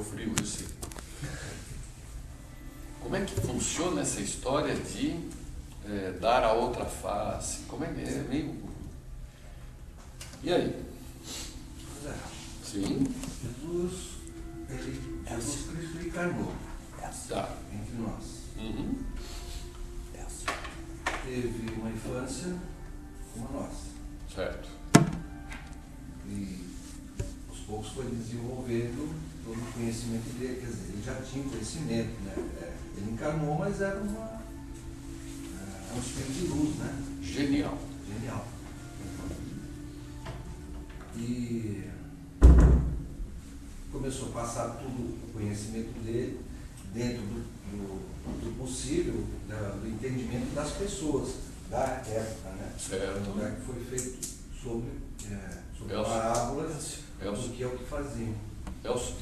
frio, eu sei. Como é que funciona essa história de dar a outra face? Como é que é? Meio... E aí? Sim. Jesus Cristo encarnou entre nós. Uhum. Teve uma infância como a nossa. Certo. E aos poucos foi desenvolvendo todo o conhecimento dele. Quer dizer, ele já tinha conhecimento, né? Ele encarnou, mas era um espírito de luz, né? Genial. Genial. E começou a passar tudo o conhecimento dele dentro do possível, do entendimento das pessoas da época, né? Certo. Que foi feito sobre parábolas do que é o que faziam. Elcio.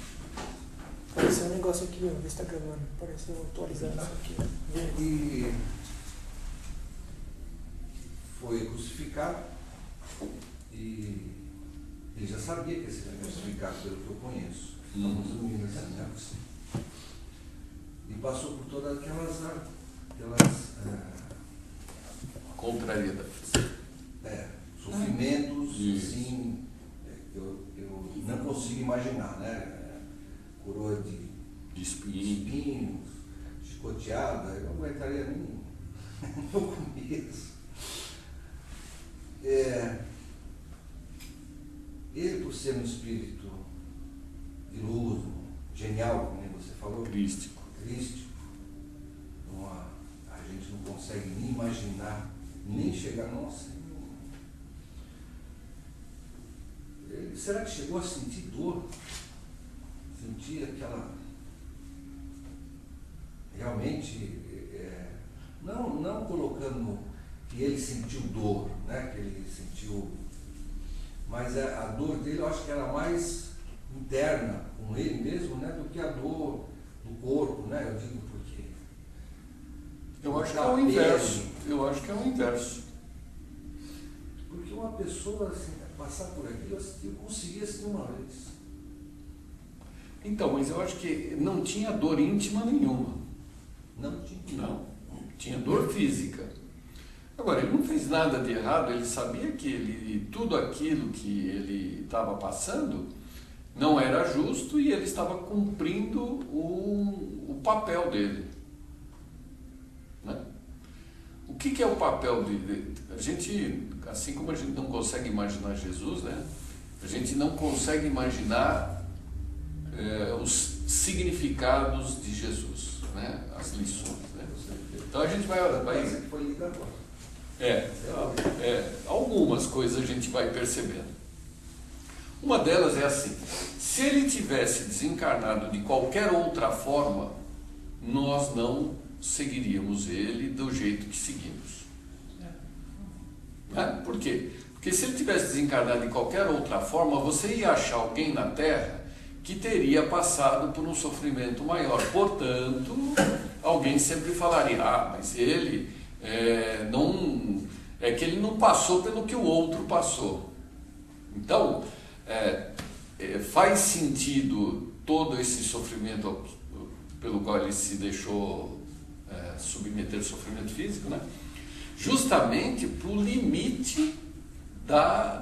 Apareceu um negócio aqui, ó, vê se tá gravando. Apareceu atualizando isso aqui. E foi crucificado e ele já sabia que ia ser crucificado, pelo que eu conheço. Estamos resumindo assim, né? E passou por todas aquelas contrariedades. Sofrimentos, assim, eu não consigo imaginar, né? Coroa de espinhos, chicoteada, eu não aguentaria nem no começo. Ele, por ser um espírito de luz, genial, como você falou, Crístico, a gente não consegue nem imaginar, nem chegar, nossa. Será que chegou a sentir dor? Sentir aquela... Realmente, não colocando que ele sentiu dor, né? Que ele sentiu... Mas a dor dele, eu acho que era mais interna com ele mesmo, né? Do que a dor do corpo, né? Eu digo porque... Eu acho que é o inverso. Porque uma pessoa, assim, passar por aquilo, eu conseguia assim uma vez. Então, mas eu acho que não tinha dor íntima nenhuma. Não tinha. Não. Tinha dor física. Agora, ele não fez nada de errado, ele sabia que tudo aquilo que ele estava passando não era justo e ele estava cumprindo o papel dele. Né? O que é o papel dele? A gente, assim como a gente não consegue imaginar Jesus, né? A gente não consegue imaginar os significados de Jesus, né? As lições. Né? Então a gente vai algumas coisas a gente vai percebendo. Uma delas é assim: se ele tivesse desencarnado de qualquer outra forma, nós não seguiríamos ele do jeito que seguimos. Né? Por quê? Porque se ele tivesse desencarnado de qualquer outra forma, você ia achar alguém na Terra que teria passado por um sofrimento maior. Portanto, alguém sempre falaria: mas ele é que ele não passou pelo que o outro passou. Então, faz sentido todo esse sofrimento pelo qual ele se deixou submeter ao sofrimento físico, né? Justamente para o limite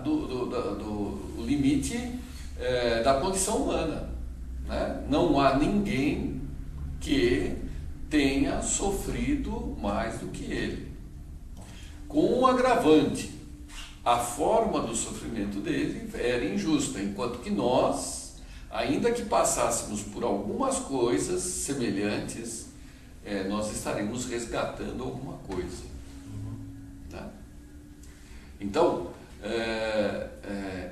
do limite da condição humana, né? Não há ninguém que tenha sofrido mais do que ele. Com um agravante: a forma do sofrimento dele era injusta, enquanto que nós, ainda que passássemos por algumas coisas semelhantes, nós estaremos resgatando alguma coisa. Tá? Então,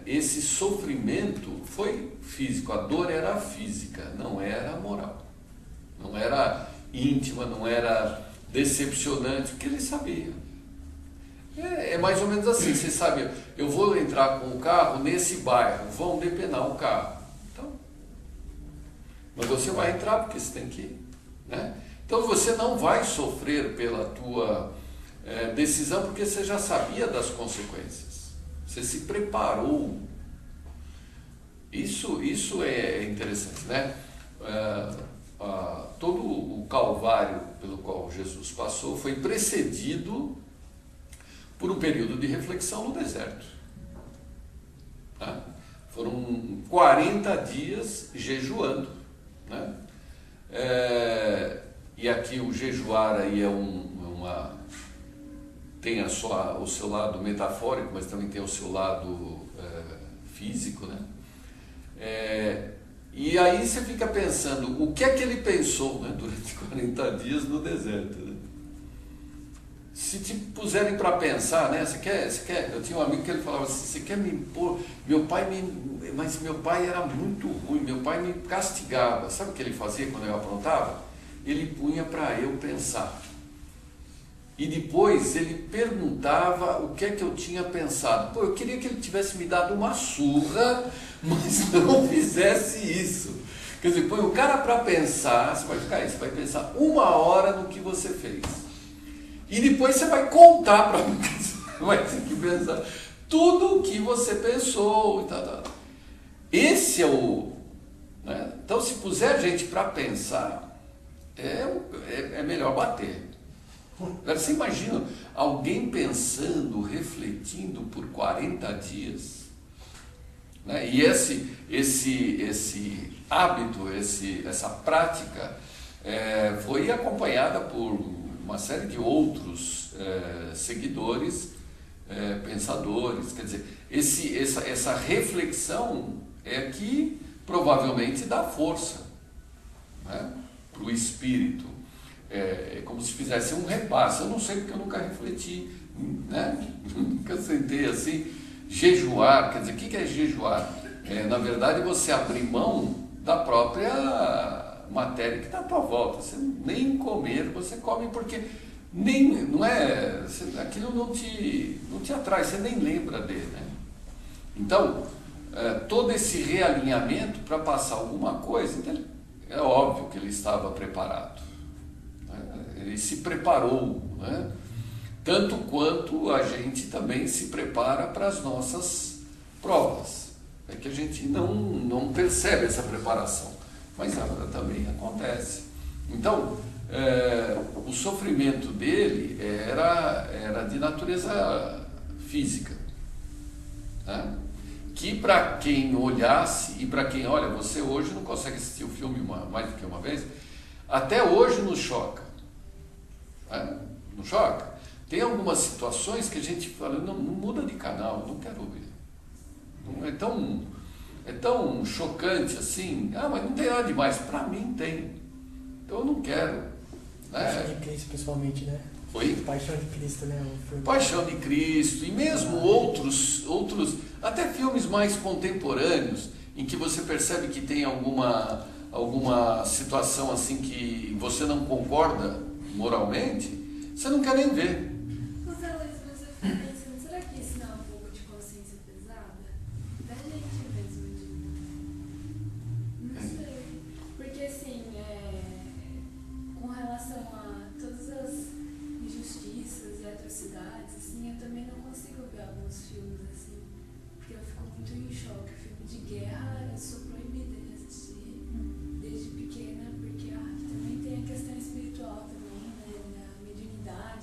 esse sofrimento foi físico, a dor era física, não era moral, não era íntima, não era decepcionante, porque ele sabia. É mais ou menos assim, você sabe, eu vou entrar com o carro nesse bairro, vão depenar o carro. Então, mas você vai entrar porque você tem que ir, né? Então você não vai sofrer pela tua decisão, porque você já sabia das consequências. Você se preparou. Isso é interessante, né? todo o calvário pelo qual Jesus passou foi precedido por um período de reflexão no deserto. Né? Foram 40 dias jejuando. Né? E aqui o jejuar aí tem o seu lado metafórico, mas também tem o seu lado físico, né? E aí você fica pensando, o que é que ele pensou, né, durante 40 dias no deserto, né? Se te puserem para pensar, né, você quer, eu tinha um amigo que ele falava assim, você quer me impor, mas meu pai era muito ruim, meu pai me castigava, sabe o que ele fazia quando eu aprontava? Ele punha para eu pensar. E depois ele perguntava o que é que eu tinha pensado. Eu queria que ele tivesse me dado uma surra, mas não fizesse isso. Quer dizer, põe o cara para pensar, você vai pensar 1 hora no que você fez. E depois você vai contar para mim, você vai ter que pensar tudo o que você pensou e tal. Esse é o... Né? Então, se puser gente para pensar, é melhor bater. Você imagina alguém pensando, refletindo por 40 dias, né? E esse hábito, essa prática foi acompanhada por uma série de outros seguidores, pensadores. Quer dizer, essa reflexão é que provavelmente dá força, né, para o espírito. É como se fizesse um repasse. Eu não sei porque eu nunca refleti, né? Nunca sentei assim. Jejuar, quer dizer, o que é jejuar? Na verdade, você abrir mão da própria matéria que está à tua volta. Você nem comer, você come porque aquilo não te atrai, você nem lembra dele, né? Então, todo esse realinhamento para passar alguma coisa, então, é óbvio que ele estava preparado. Ele se preparou, né? Tanto quanto a gente também se prepara para as nossas provas. É que a gente não percebe essa preparação, mas ela também acontece. Então, o sofrimento dele era de natureza física, né? Que para quem olhasse, e para quem, olha, você hoje não consegue assistir o filme mais do que uma vez, até hoje nos choca. Não choca? Tem algumas situações que a gente fala, não muda de canal, não quero ver. Não é tão chocante assim. Mas não tem nada demais. Para mim tem. Então eu não quero. Paixão de Cristo, principalmente, né? Oi? Paixão de Cristo, né? Paixão de Cristo, e mesmo outros, até filmes mais contemporâneos, em que você percebe que tem alguma situação assim que você não concorda moralmente, você não quer nem ver. Mas você fica pensando, será que isso não é um pouco de consciência pesada? Da gente mesmo, não sei. Porque assim, com relação a todas as injustiças e atrocidades, assim, eu também não consigo ver alguns filmes assim, porque eu fico muito em choque. Filme de guerra, eu sou proibida de assistir desde pequena, porque também tem a questão espiritual também.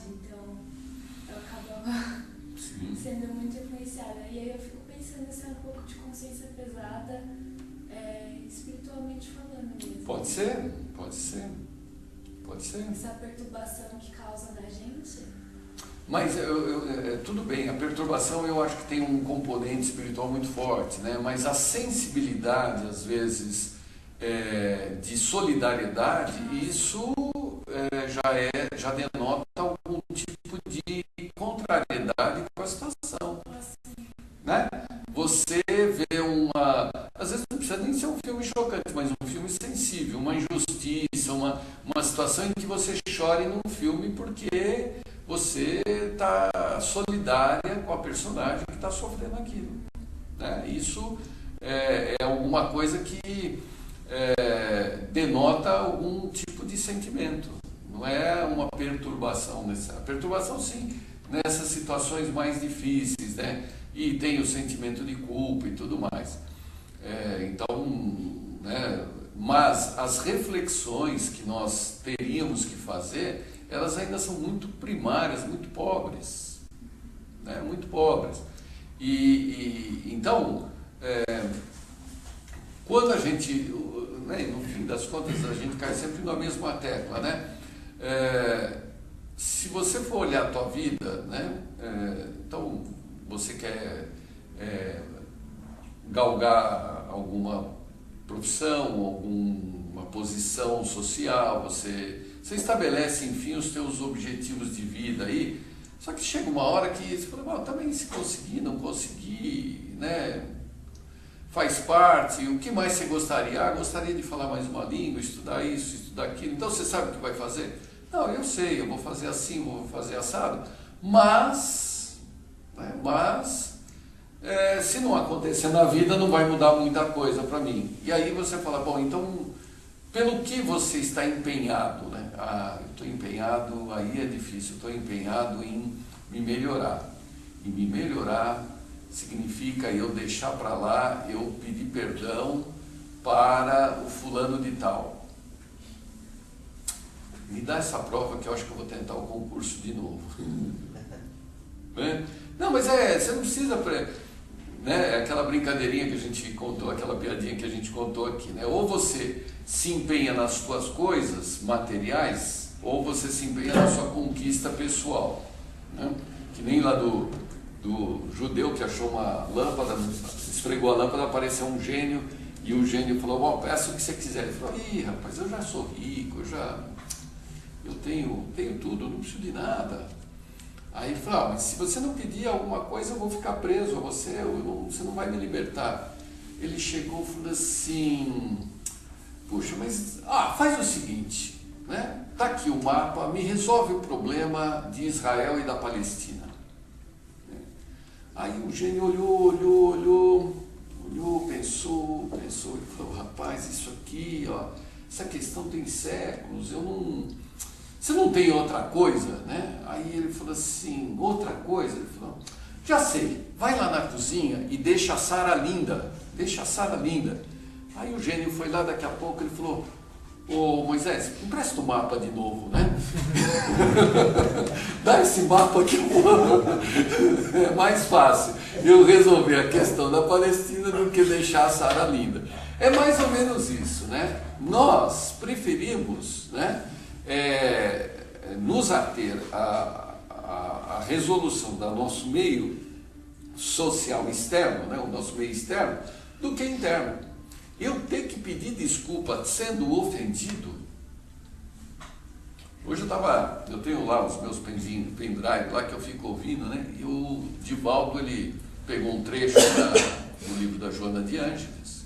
Então eu acabava sendo muito influenciada. E aí eu fico pensando se é um pouco de consciência pesada, espiritualmente falando mesmo. Pode ser. Essa perturbação que causa na gente. Mas tudo bem, a perturbação eu acho que tem um componente espiritual muito forte, né? Mas a sensibilidade, às vezes, de solidariedade, isso já denota algum tipo de contrariedade com a situação, né? Você vê às vezes não precisa nem ser um filme chocante, mas um filme sensível, uma injustiça, uma situação em que você chore num filme porque você está solidária com a personagem que está sofrendo aquilo, né? Isso é alguma coisa que denota algum tipo de sentimento. Não é uma perturbação necessária. Perturbação, sim, nessas situações mais difíceis, né? E tem o sentimento de culpa e tudo mais. Então, né, mas as reflexões que nós teríamos que fazer, elas ainda são muito primárias, muito pobres, né? Muito pobres. Então, quando a gente, né, no fim das contas, a gente cai sempre na mesma tecla, né? Se você for olhar a tua vida, né, então você quer galgar alguma profissão, alguma posição social, você estabelece, enfim, os teus objetivos de vida aí, só que chega uma hora que você fala, também se conseguir, não conseguir, né, faz parte, o que mais você gostaria? Gostaria de falar mais uma língua, estudar isso, estudar aquilo, então você sabe o que vai fazer? Não, eu sei, eu vou fazer assim, vou fazer assado, mas se não acontecer na vida, não vai mudar muita coisa para mim. E aí você fala, bom, então, pelo que você está empenhado, né? Eu estou empenhado, aí é difícil, estou empenhado em me melhorar. E me melhorar significa eu deixar para lá, eu pedir perdão para o fulano de tal. Me dá essa prova que eu acho que eu vou tentar o concurso de novo. Né? Não, mas você não precisa... Né, aquela brincadeirinha que a gente contou, aquela piadinha que a gente contou aqui, né? Ou você se empenha nas suas coisas materiais, ou você se empenha na sua conquista pessoal, né? Que nem lá do judeu que achou uma lâmpada, esfregou a lâmpada, apareceu um gênio, e o gênio falou, bom, peça o que você quiser. Ele falou, rapaz, eu já sou rico, eu tenho tudo, eu não preciso de nada. Aí ele falou, mas se você não pedir alguma coisa, eu vou ficar preso a você, você não vai me libertar. Ele chegou e falou assim, puxa, mas faz o seguinte, né? Tá aqui o mapa, me resolve o problema de Israel e da Palestina. Aí o gênio olhou, pensou e falou, rapaz, isso aqui, essa questão tem séculos, você não tem outra coisa, né? Aí ele falou assim, outra coisa? Ele falou, já sei, vai lá na cozinha e deixa a Sara linda. Aí o gênio foi lá, daqui a pouco ele falou, ô Moisés, empresta o mapa de novo, né? Dá esse mapa aqui, é mais fácil eu resolver a questão da Palestina do que deixar a Sara linda. É mais ou menos isso, né? Nós preferimos, né, nos ater à resolução do nosso meio social externo, né, o nosso meio externo, do que interno. Eu ter que pedir desculpa sendo ofendido. Hoje eu tenho lá os meus pendrive lá que eu fico ouvindo, né? E o Divaldo, ele pegou um trecho do livro da Joana de Ângeles,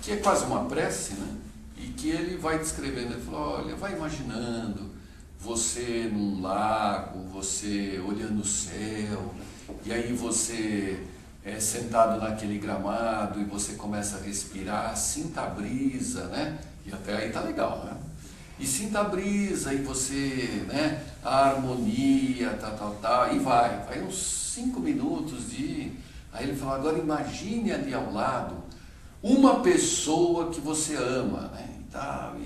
que é quase uma prece, né? E que ele vai descrevendo, ele falou, olha, vai imaginando você num lago, você olhando o céu, e aí você sentado naquele gramado e você começa a respirar, sinta a brisa, né? E até aí tá legal, né? E sinta a brisa, e você, né? A harmonia, e vai uns 5 minutos de... Aí ele falou, agora imagine ali ao lado uma pessoa que você ama, né?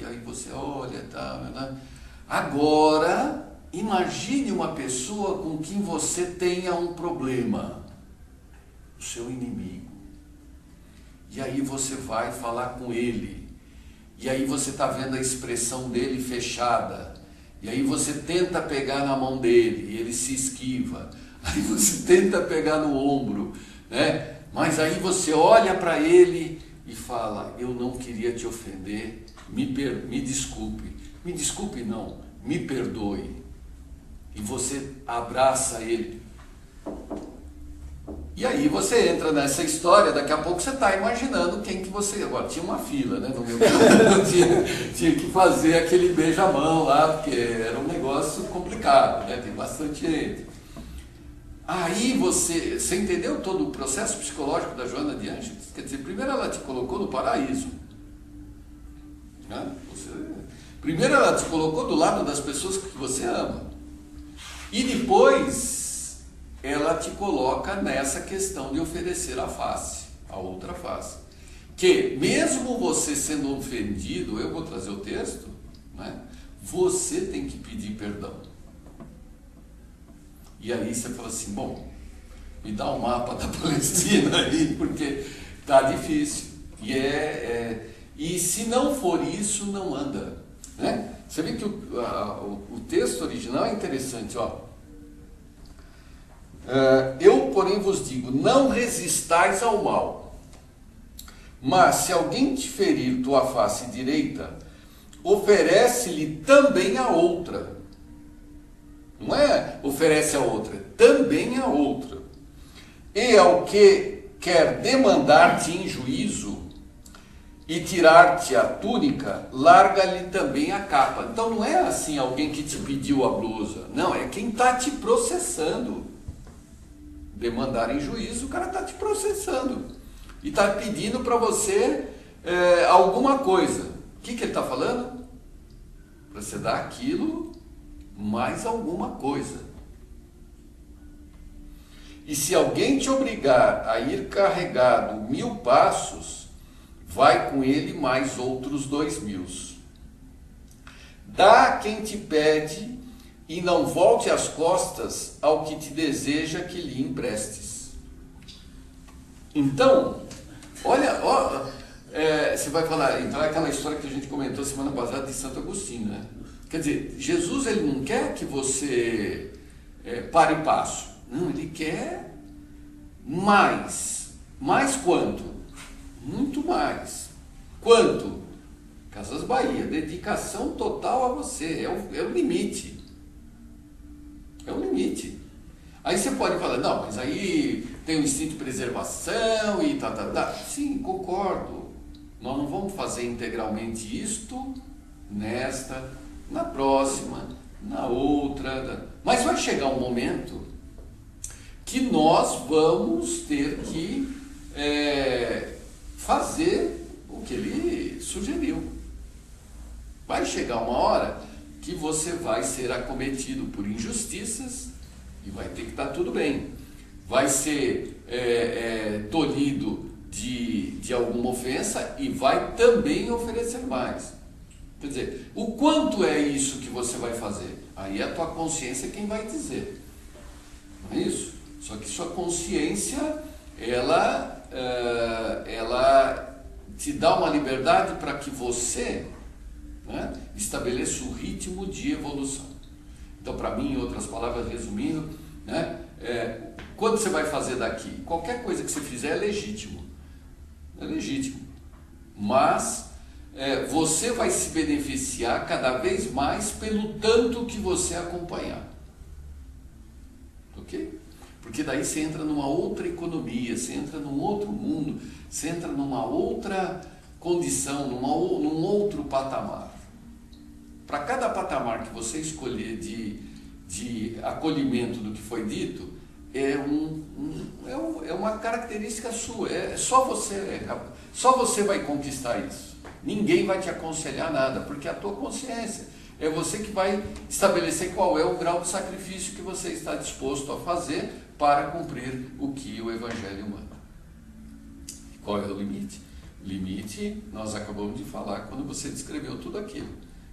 E aí você olha, né? Agora, imagine uma pessoa com quem você tenha um problema, o seu inimigo. E aí você vai falar com ele. E aí você está vendo a expressão dele fechada. E aí você tenta pegar na mão dele e ele se esquiva. Aí você tenta pegar no ombro, né? Mas aí você olha para ele e fala, eu não queria te ofender, me desculpe não, me perdoe. E você abraça ele. E aí você entra nessa história, daqui a pouco você está imaginando quem que você... Agora, tinha uma fila, né? No meu caso, tinha que fazer aquele beijamão lá, porque era um negócio complicado, né? Tem bastante gente. Aí você entendeu todo o processo psicológico da Joana de Ângeles? Quer dizer, primeiro ela te colocou no paraíso. Né? Primeiro ela te colocou do lado das pessoas que você ama. E depois ela te coloca nessa questão de oferecer a face, a outra face. que mesmo você sendo ofendido, eu vou trazer o texto, né? Você tem que pedir perdão. E aí você fala assim, bom, me dá um mapa da Palestina aí, porque tá difícil. E se não for isso, não anda, né? Você vê que o texto original é interessante, ó. Eu, porém, vos digo, não resistais ao mal, mas se alguém te ferir tua face direita, oferece-lhe também a outra. Não é oferece a outra, também a outra. E ao que quer demandar-te em juízo e tirar-te a túnica, larga-lhe também a capa. Então não é assim alguém que te pediu a blusa, não, é quem está te processando. Demandar em juízo, o cara está te processando e está pedindo para você alguma coisa. O que ele está falando? Para você dar aquilo mais alguma coisa. E se alguém te obrigar a ir carregado 1000 passos, vai com ele mais outros 2000. Dá a quem te pede e não volte as costas ao que te deseja que lhe emprestes. Então, olha, você vai falar, então é aquela história que a gente comentou semana passada de Santo Agostinho, né? Quer dizer, Jesus ele não quer que você pare passo. Não, ele quer mais. Mais quanto? Muito mais. Quanto? Casas Bahia, dedicação total a você, é o limite. É o limite. Aí você pode falar, não, mas aí tem o instinto de preservação e tá. Sim, concordo. Nós não vamos fazer integralmente isto nesta, na próxima, na outra. Mas vai chegar um momento que nós vamos ter que fazer o que ele sugeriu. Vai chegar uma hora que você vai ser acometido por injustiças e vai ter que estar tudo bem. Vai ser tolhido de alguma ofensa e vai também oferecer mais. Quer dizer, o quanto é isso que você vai fazer? Aí é a tua consciência quem vai dizer. Não é isso? Só que sua consciência, ela te dá uma liberdade para que você, né, estabeleça o ritmo de evolução. Então, para mim, em outras palavras, resumindo, né, quando você vai fazer daqui? Qualquer coisa que você fizer é legítimo. É legítimo. Mas você vai se beneficiar cada vez mais pelo tanto que você acompanhar. Ok? Porque daí você entra numa outra economia, você entra num outro mundo, você entra numa outra condição, num outro patamar. Para cada patamar que você escolher de acolhimento do que foi dito, é uma característica sua, só você vai conquistar isso. Ninguém vai te aconselhar nada, porque é a tua consciência. É você que vai estabelecer qual é o grau de sacrifício que você está disposto a fazer para cumprir o que o Evangelho manda. Qual é o limite? O limite, nós acabamos de falar quando você descreveu tudo aquilo,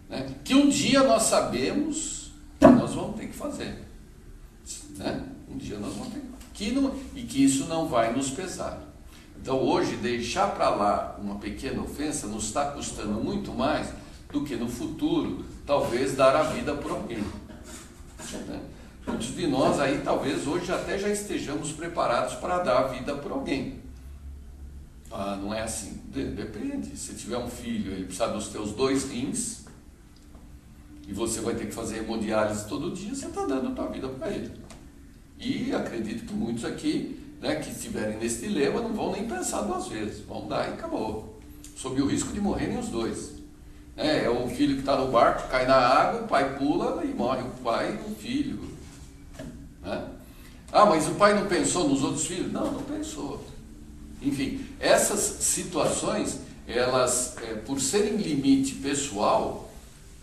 né? Que um dia nós sabemos que nós vamos ter que fazer, né? Um dia nós vamos ter que e que isso não vai nos pesar. Então hoje deixar para lá uma pequena ofensa nos está custando muito mais do que no futuro talvez dar a vida por alguém, né? Muitos de nós aí talvez hoje até já estejamos preparados para dar a vida por alguém. Não é assim, depende. Se tiver um filho, ele precisa dos teus 2 rins e você vai ter que fazer hemodiálise todo dia, você está dando a tua vida para ele. E acredito que muitos aqui, né, que estiverem nesse dilema não vão nem pensar 2 vezes, vão dar e acabou, sob o risco de morrerem os 2. É o filho que está no barco, cai na água, o pai pula e morre o pai e o filho, né? Mas o pai não pensou nos outros filhos? Não pensou. Enfim, essas situações, elas, por serem limite pessoal,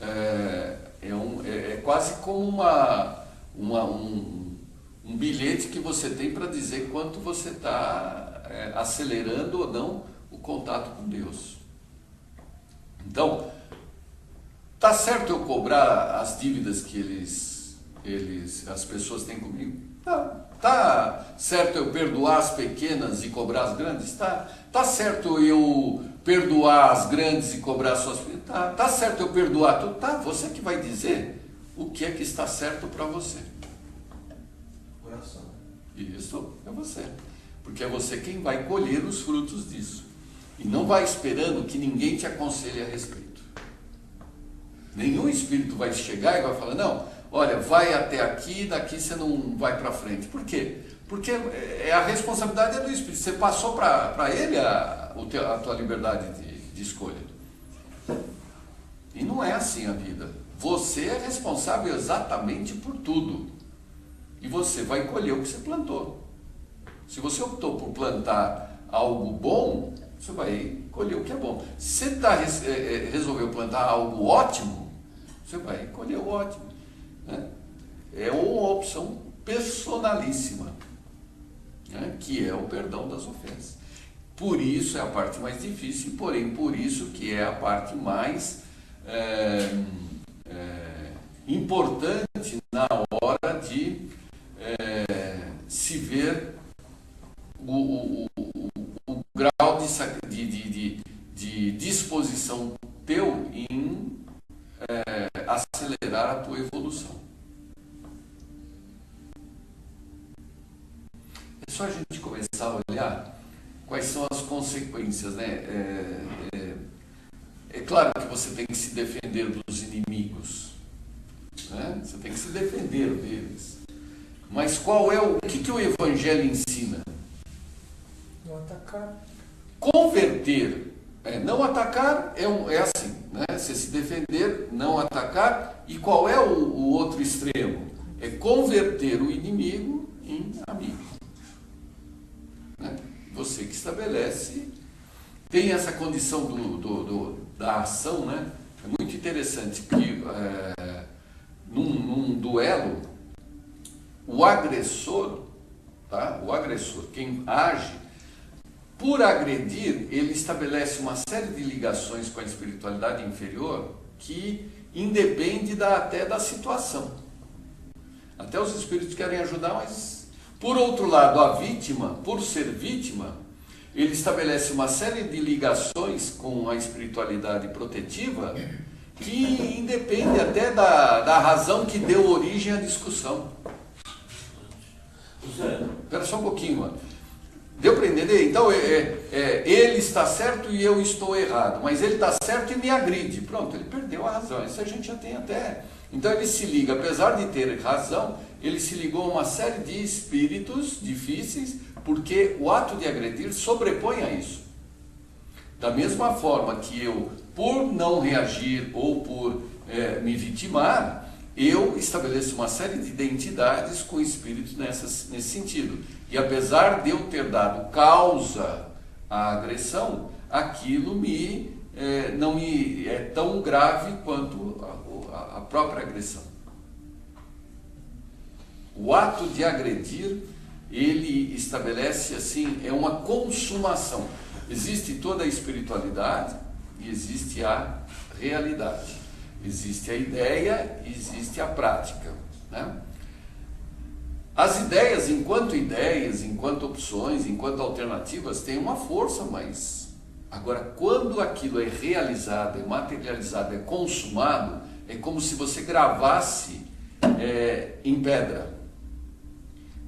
é quase como um bilhete que você tem para dizer quanto você está acelerando ou não o contato com Deus. Então, tá certo eu cobrar as dívidas que as pessoas têm comigo? Tá certo eu perdoar as pequenas e cobrar as grandes? Tá certo eu perdoar as grandes e cobrar as suas pequenas? Tá certo eu perdoar tudo? Você que vai dizer o que é que está certo para você. Coração. Isso é você. Porque é você quem vai colher os frutos disso. E não vai esperando que ninguém te aconselhe a respeito. Nenhum espírito vai chegar e vai falar, não, olha, vai até aqui, daqui você não vai para frente. Por quê? Porque a responsabilidade é do espírito. Você passou para ele a tua liberdade de escolha. E não é assim a vida. Você é responsável exatamente por tudo. E você vai colher o que você plantou. Se você optou por plantar algo bom, você vai colher o que é bom. Se você resolveu plantar algo ótimo, você vai colher o ótimo. Né? É uma opção personalíssima, né? Que é o perdão das ofensas. Por isso é a parte mais difícil, porém por isso que é a parte mais importante na hora de se ver o grau de disposição teu em acelerar a tua evolução. É só a gente começar a olhar quais são as consequências, né? É claro que você tem que se defender dos inimigos, né? Você tem que se defender deles. Mas qual é o que o Evangelho ensina? Não atacar. Converter. Não atacar é assim, né? Você se defender, não atacar. E qual é o outro extremo? É converter o inimigo em amigo. Né? Você que estabelece, tem essa condição da ação, né? É muito interessante que num duelo, o agressor, tá? O agressor, quem age, por agredir, ele estabelece uma série de ligações com a espiritualidade inferior que independe até da situação. Até os espíritos querem ajudar, mas, por outro lado, a vítima, por ser vítima, ele estabelece uma série de ligações com a espiritualidade protetiva que independe até da razão que deu origem à discussão. Espera só um pouquinho, mano. Deu para entender? Então, ele está certo e eu estou errado, mas ele está certo e me agride. Pronto, ele perdeu a razão. Isso a gente já tem até. Então, ele se liga, apesar de ter razão, ele se ligou a uma série de espíritos difíceis, porque o ato de agredir sobrepõe a isso. Da mesma forma que eu, por não reagir ou por me vitimar, eu estabeleço uma série de identidades com espíritos nesse sentido. E apesar de eu ter dado causa à agressão, aquilo não me é tão grave quanto a própria agressão. O ato de agredir, ele estabelece assim, é uma consumação. Existe toda a espiritualidade e existe a realidade. Existe a ideia e existe a prática, né? As ideias, enquanto opções, enquanto alternativas, têm uma força, mas agora, quando aquilo é realizado, é materializado, é consumado, é como se você gravasse em pedra.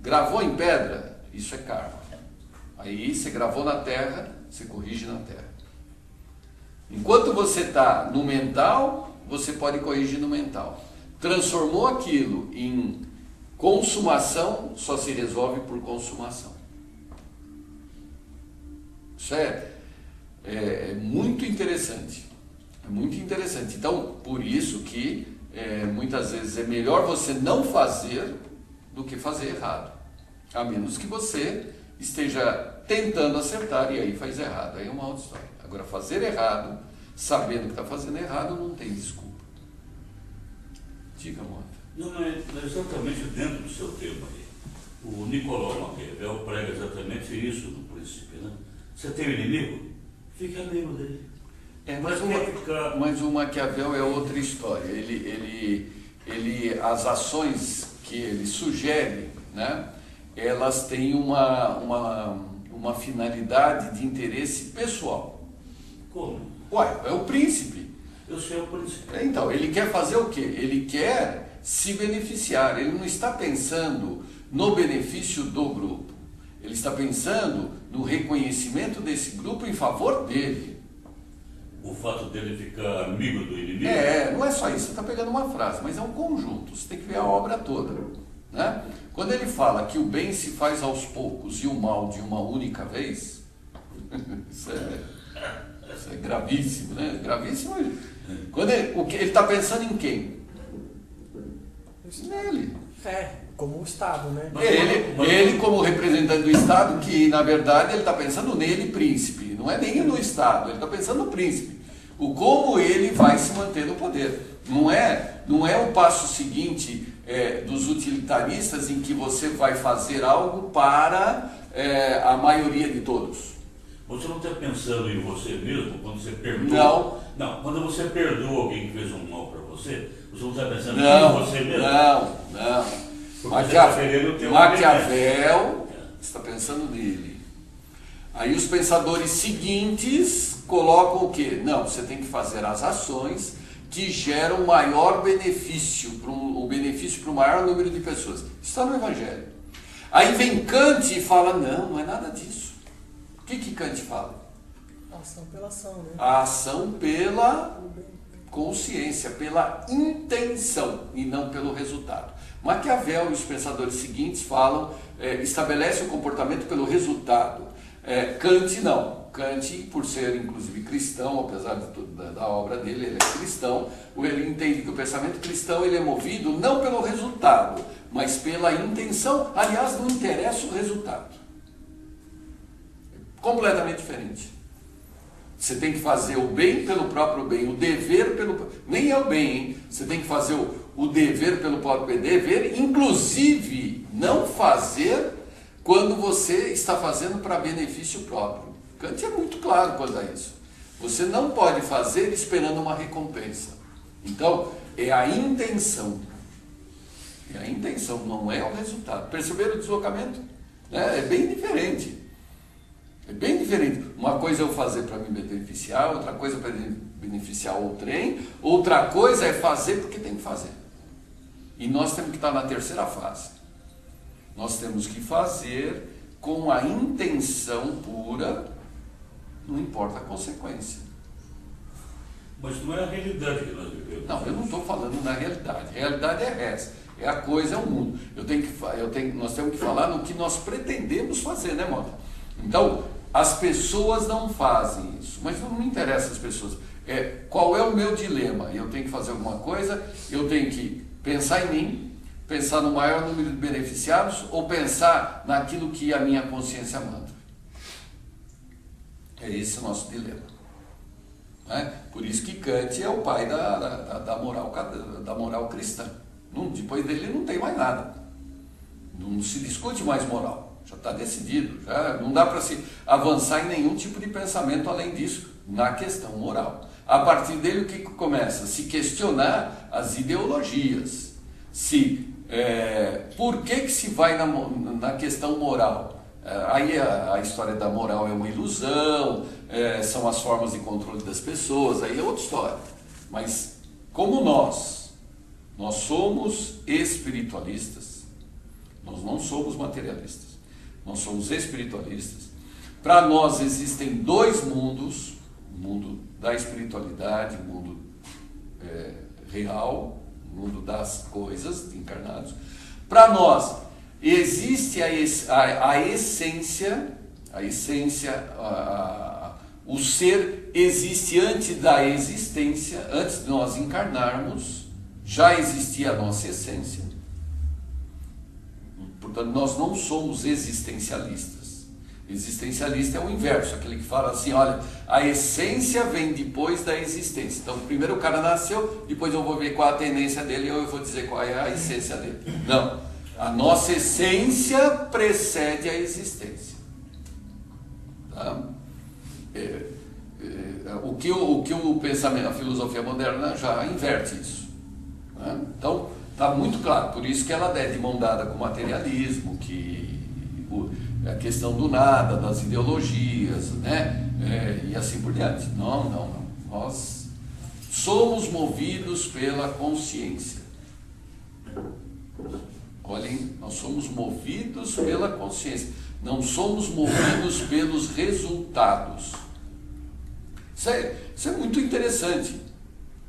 Gravou em pedra, isso é karma. Aí você gravou na terra, você corrige na terra. Enquanto você está no mental, você pode corrigir no mental. Transformou aquilo em consumação, só se resolve por consumação. Isso é muito interessante. É muito interessante. Então, por isso que muitas vezes é melhor você não fazer do que fazer errado. A menos que você esteja tentando acertar e aí faz errado. Aí é uma outra história. Agora, fazer errado, sabendo que está fazendo errado, não tem desculpa. Diga, amor. Não, mas exatamente dentro do seu tema aí. O Nicolau Maquiavel prega exatamente isso no princípio, né? Você tem um inimigo? Fica amigo dele. Mas o Maquiavel é outra história. As ações que ele sugere, né, elas têm uma finalidade de interesse pessoal. Como? Ué, é o príncipe. Eu sei o príncipe. Então, ele quer fazer o quê? Ele quer se beneficiar. Ele não está pensando no benefício do grupo. Ele está pensando no reconhecimento desse grupo em favor dele. O fato dele ficar amigo do inimigo? Não é só isso. Você está pegando uma frase, mas é um conjunto. Você tem que ver a obra toda, né? Quando ele fala que o bem se faz aos poucos e o mal de uma única vez, isso é gravíssimo, né? Gravíssimo. Quando ele está pensando em quem? Nele. Como o Estado, né? Ele como representante do Estado, que na verdade ele está pensando nele, príncipe. Não é nem no Estado, ele está pensando no príncipe. Como ele vai se manter no poder. Não é o passo seguinte dos utilitaristas em que você vai fazer algo para a maioria de todos. Você não está pensando em você mesmo quando você perdoa? Não, quando você perdoa alguém que fez um mal para você não está pensando em você mesmo? Não. Maquiavel está pensando nele. Aí os pensadores seguintes colocam o quê? Não, você tem que fazer as ações que geram maior benefício, o benefício para o maior número de pessoas. Isso está no Evangelho. Aí vem Kant e fala, não é nada disso. O que Kant fala? A ação pela ação, né? A ação pela consciência, pela intenção e não pelo resultado. Maquiavel e os pensadores seguintes falam, estabelece o comportamento pelo resultado. Kant não. Kant, por ser inclusive cristão, apesar de tudo, da obra dele, ele é cristão, ele entende que o pensamento cristão ele é movido não pelo resultado, mas pela intenção. Aliás, não interessa o resultado. Completamente diferente. Você tem que fazer o bem pelo próprio bem, o dever pelo... Nem é o bem, hein? Você tem que fazer o dever pelo próprio dever, inclusive não fazer quando você está fazendo para benefício próprio. Kant é muito claro quanto a isso. Você não pode fazer esperando uma recompensa. Então, é a intenção. É a intenção, não é o resultado. Perceberam o deslocamento? É bem diferente. É bem diferente. Uma coisa é eu fazer para me beneficiar, outra coisa é para beneficiar o trem, outra coisa é fazer porque tem que fazer. E nós temos que estar na terceira fase. Nós temos que fazer com a intenção pura, não importa a consequência. Mas não é a realidade que nós vivemos. Não, eu não estou falando na realidade. A realidade é essa. É a coisa, é o mundo. Nós temos que falar no que nós pretendemos fazer, né, Mota? Então, as pessoas não fazem isso. Mas não me interessa as pessoas. Qual é o meu dilema? Eu tenho que fazer alguma coisa, eu tenho que pensar em mim, pensar no maior número de beneficiados ou pensar naquilo que a minha consciência manda. É esse o nosso dilema. Por isso que Kant é o pai da moral cristã. Depois dele não tem mais nada. Não se discute mais moral. Já está decidido. Já não dá para se avançar em nenhum tipo de pensamento além disso, na questão moral. A partir dele, o que começa? Se questionar as ideologias. Por que se vai na questão moral? Aí a história da moral é uma ilusão, são as formas de controle das pessoas, aí é outra história. Mas como nós somos espiritualistas, nós não somos materialistas, nós somos espiritualistas. Para nós existem dois mundos, o mundo da espiritualidade, o mundo real, o mundo das coisas, encarnados. Para nós existe a essência, o ser existe antes da existência, antes de nós encarnarmos, já existia a nossa essência. Portanto, nós não somos existencialistas. Existencialista é o inverso, aquele que fala assim, olha, a essência vem depois da existência. Então, primeiro o cara nasceu, depois eu vou ver qual a tendência dele e eu vou dizer qual é a essência dele. Não. A nossa essência precede a existência. Tá? que o pensamento, a filosofia moderna já inverte isso. Né? Então, está muito claro, por isso que ela é de mão dada com o materialismo, a questão do nada, das ideologias, né? E assim por diante. Não. Nós somos movidos pela consciência. Olhem, nós somos movidos pela consciência. Não somos movidos pelos resultados. Isso é muito interessante.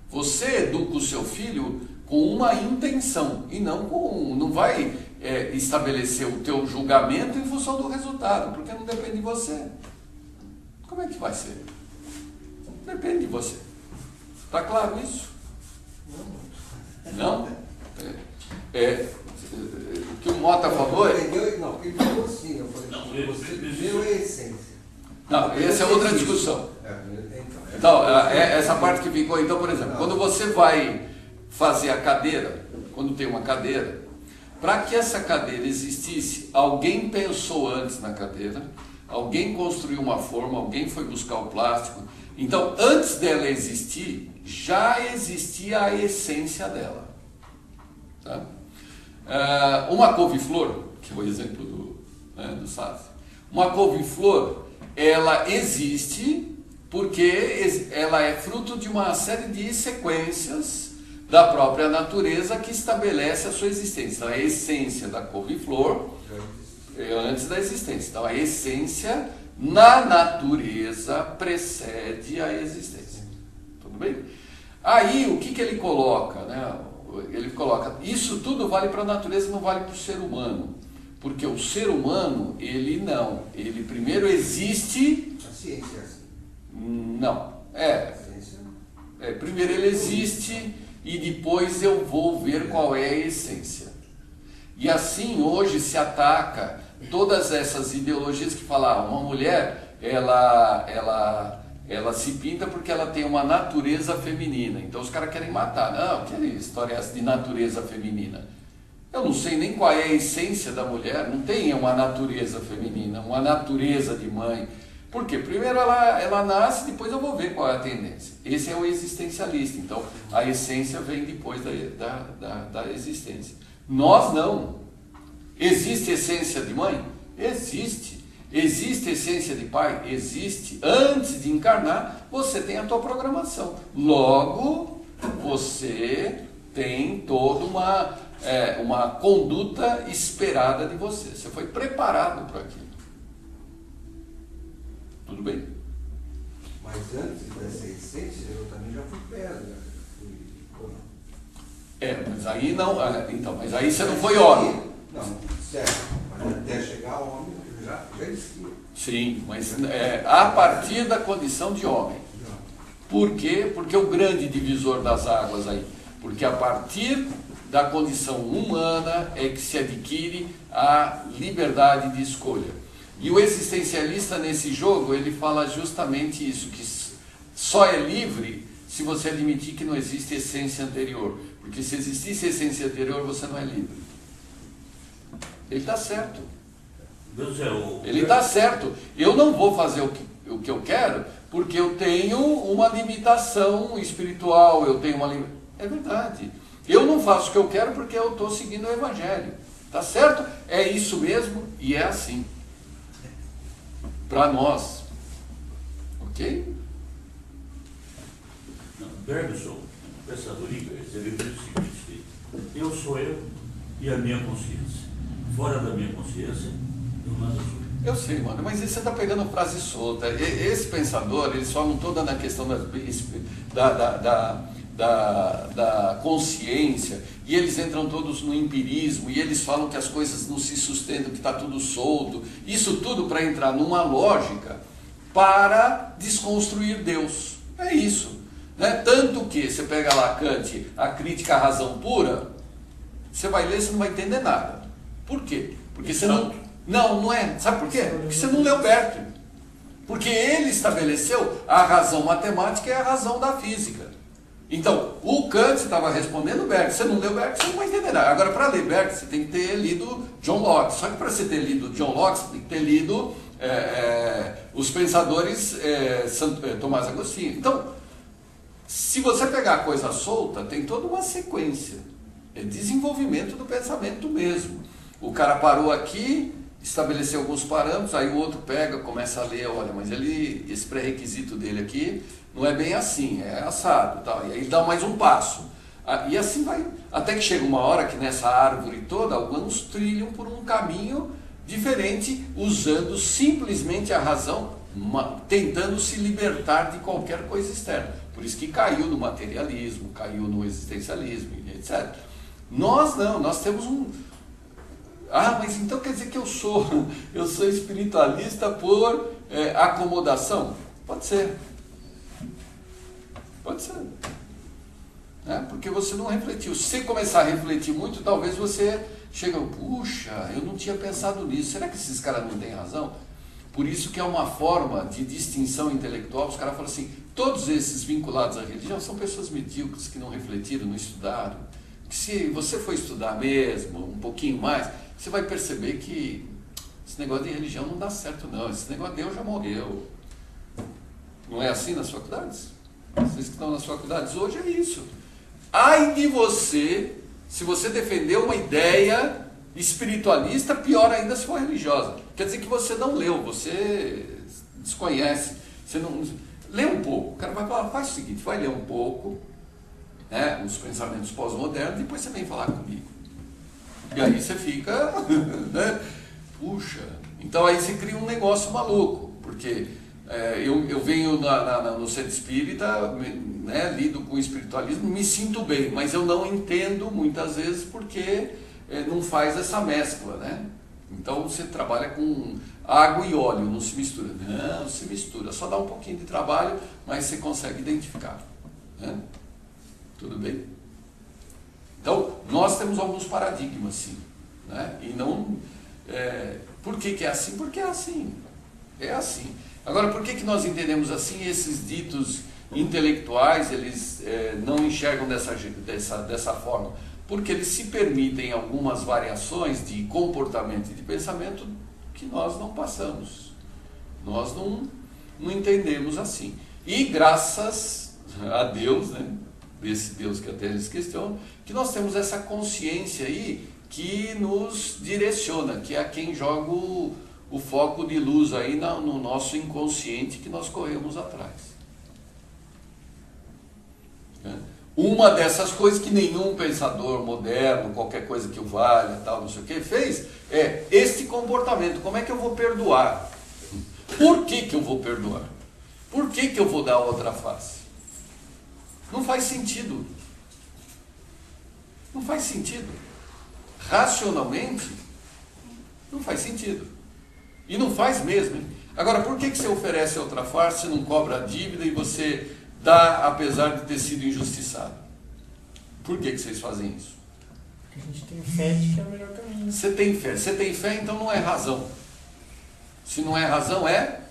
Você educa o seu filho com uma intenção e não vai estabelecer o teu julgamento em função do resultado, porque não depende de você. Como é que vai ser? Depende de você. Está claro isso? Não? O que o Mota falou é... Não, ele falou assim, eu falei, você viveu a essência. Não, essa é outra discussão. Então, essa parte que ficou, então, por exemplo, quando você vai fazer a cadeira, quando tem uma cadeira, para que essa cadeira existisse, alguém pensou antes na cadeira, alguém construiu uma forma, alguém foi buscar o plástico. Então, antes dela existir, já existia a essência dela. Tá? Uma couve-flor, que é o exemplo do Sassi, uma couve-flor, ela existe porque ela é fruto de uma série de sequências da própria natureza que estabelece a sua existência. Então, a essência da couve-flor é antes da existência. Então, a essência na natureza precede a existência. Tudo bem? Aí, o que ele coloca? Né? Ele coloca, isso tudo vale para a natureza, não vale para o ser humano. Porque o ser humano, ele primeiro existe... A ciência é assim. Não. Primeiro ele existe e depois eu vou ver qual é a essência. E assim hoje se ataca todas essas ideologias que falam, uma mulher, ela se pinta porque ela tem uma natureza feminina. Então os caras querem matar. Não, que história é essa de natureza feminina? Eu não sei nem qual é a essência da mulher, não tem uma natureza feminina, uma natureza de mãe. Por quê? Primeiro ela nasce, depois eu vou ver qual é a tendência. Esse é o existencialista. Então a essência vem depois da existência. Nós não. Existe essência de mãe? Existe. Existe essência de pai? Existe. Antes de encarnar, você tem a tua programação. Logo, você tem toda uma conduta esperada de você. Você foi preparado para aquilo. Tudo bem? Mas antes dessa essência, eu também já fui pedra. Mas aí não. Então, mas aí você não foi homem. Não, certo. Mas até chegar ao homem, já existia. Sim, mas a partir da condição de homem. Por quê? Porque o grande divisor das águas aí. Porque a partir da condição humana é que se adquire a liberdade de escolha. E o existencialista nesse jogo, ele fala justamente isso, que só é livre se você admitir que não existe essência anterior. Porque se existisse essência anterior, você não é livre. Ele está certo. Ele está certo. Eu não vou fazer o que eu quero, porque eu tenho uma limitação espiritual, É verdade. Eu não faço o que eu quero porque eu estou seguindo o Evangelho. Está certo? É isso mesmo e é assim. Para nós. Ok? Bergson, pensador inglês, ele diz o seguinte: eu sou eu e a minha consciência. Fora da minha consciência, eu nada sou. Eu sei, mano, mas você está pegando frase solta. Esse pensador, eles falam toda na questão da consciência, e eles entram todos no empirismo, e eles falam que as coisas não se sustentam, que está tudo solto. Isso tudo para entrar numa lógica para desconstruir Deus. É isso. Né? Tanto que você pega lá Kant, a crítica à razão pura, você vai ler e você não vai entender nada. Por quê? Porque você não é. Sabe por quê? Porque você não leu Berkeley. Porque ele estabeleceu a razão matemática e a razão da física. Então, o Kant estava respondendo Berkeley. Você não leu Berkeley, você não vai entender nada. Agora, para ler Berkeley, você tem que ter lido John Locke. Só que para você ter lido John Locke, você tem que ter lido os pensadores Tomás Agostinho. Então, se você pegar a coisa solta, tem toda uma sequência. É desenvolvimento do pensamento mesmo. O cara parou aqui, estabeleceu alguns parâmetros, aí o outro pega, começa a ler, olha, mas esse pré-requisito dele aqui não é bem assim, é assado, tal. E aí ele dá mais um passo. E assim vai, até que chega uma hora que nessa árvore toda, alguns trilham por um caminho diferente, usando simplesmente a razão, tentando se libertar de qualquer coisa externa. Por isso que caiu no materialismo, caiu no existencialismo, etc. Nós não, nós temos mas então quer dizer que eu sou espiritualista por acomodação? Pode ser. Pode ser. Porque você não refletiu. Se você começar a refletir muito, talvez você chegue, puxa, eu não tinha pensado nisso. Será que esses caras não têm razão? Por isso que é uma forma de distinção intelectual. Os caras falam assim, todos esses vinculados à religião são pessoas medíocres que não refletiram, não estudaram. Que se você for estudar mesmo, um pouquinho mais, você vai perceber que esse negócio de religião não dá certo não. Esse negócio de Deus já morreu. Não é assim nas faculdades? Vocês que estão nas faculdades hoje é isso. Ai de você, se você defender uma ideia espiritualista, pior ainda se for religiosa. Quer dizer que você não leu, você desconhece. Você não lê um pouco. O cara vai falar, faz o seguinte, vai ler um pouco, os pensamentos pós-modernos, depois você vem falar comigo. E aí você fica, puxa. Então aí você cria um negócio maluco, porque eu venho no centro espírita, lido com o espiritualismo, me sinto bem, mas eu não entendo muitas vezes porque não faz essa mescla, Então você trabalha com água e óleo, não se mistura. Não, se mistura, só dá um pouquinho de trabalho, mas você consegue identificar. Tudo bem? Então, nós temos alguns paradigmas, sim. E não... por que é assim? Porque é assim. É assim. Agora, por que nós entendemos assim e esses ditos intelectuais, eles não enxergam dessa forma? Porque eles se permitem algumas variações de comportamento e de pensamento que nós não passamos. Nós não entendemos assim. E graças a Deus, desse Deus que até eles questionam, que nós temos essa consciência aí que nos direciona, que é quem joga o foco de luz aí no nosso inconsciente que nós corremos atrás. Uma dessas coisas que nenhum pensador moderno, qualquer coisa que o valha, tal, não sei o que, fez, é este comportamento. Como é que eu vou perdoar? Por que eu vou perdoar? Por que eu vou dar outra face? Não faz sentido. Não faz sentido. Racionalmente, não faz sentido. E não faz mesmo. Agora, por que você oferece outra face, você não cobra a dívida e você dá apesar de ter sido injustiçado? Por que vocês fazem isso? Porque a gente tem fé de que é o melhor caminho. Você tem fé. Você tem fé, então não é razão. Se não é razão, é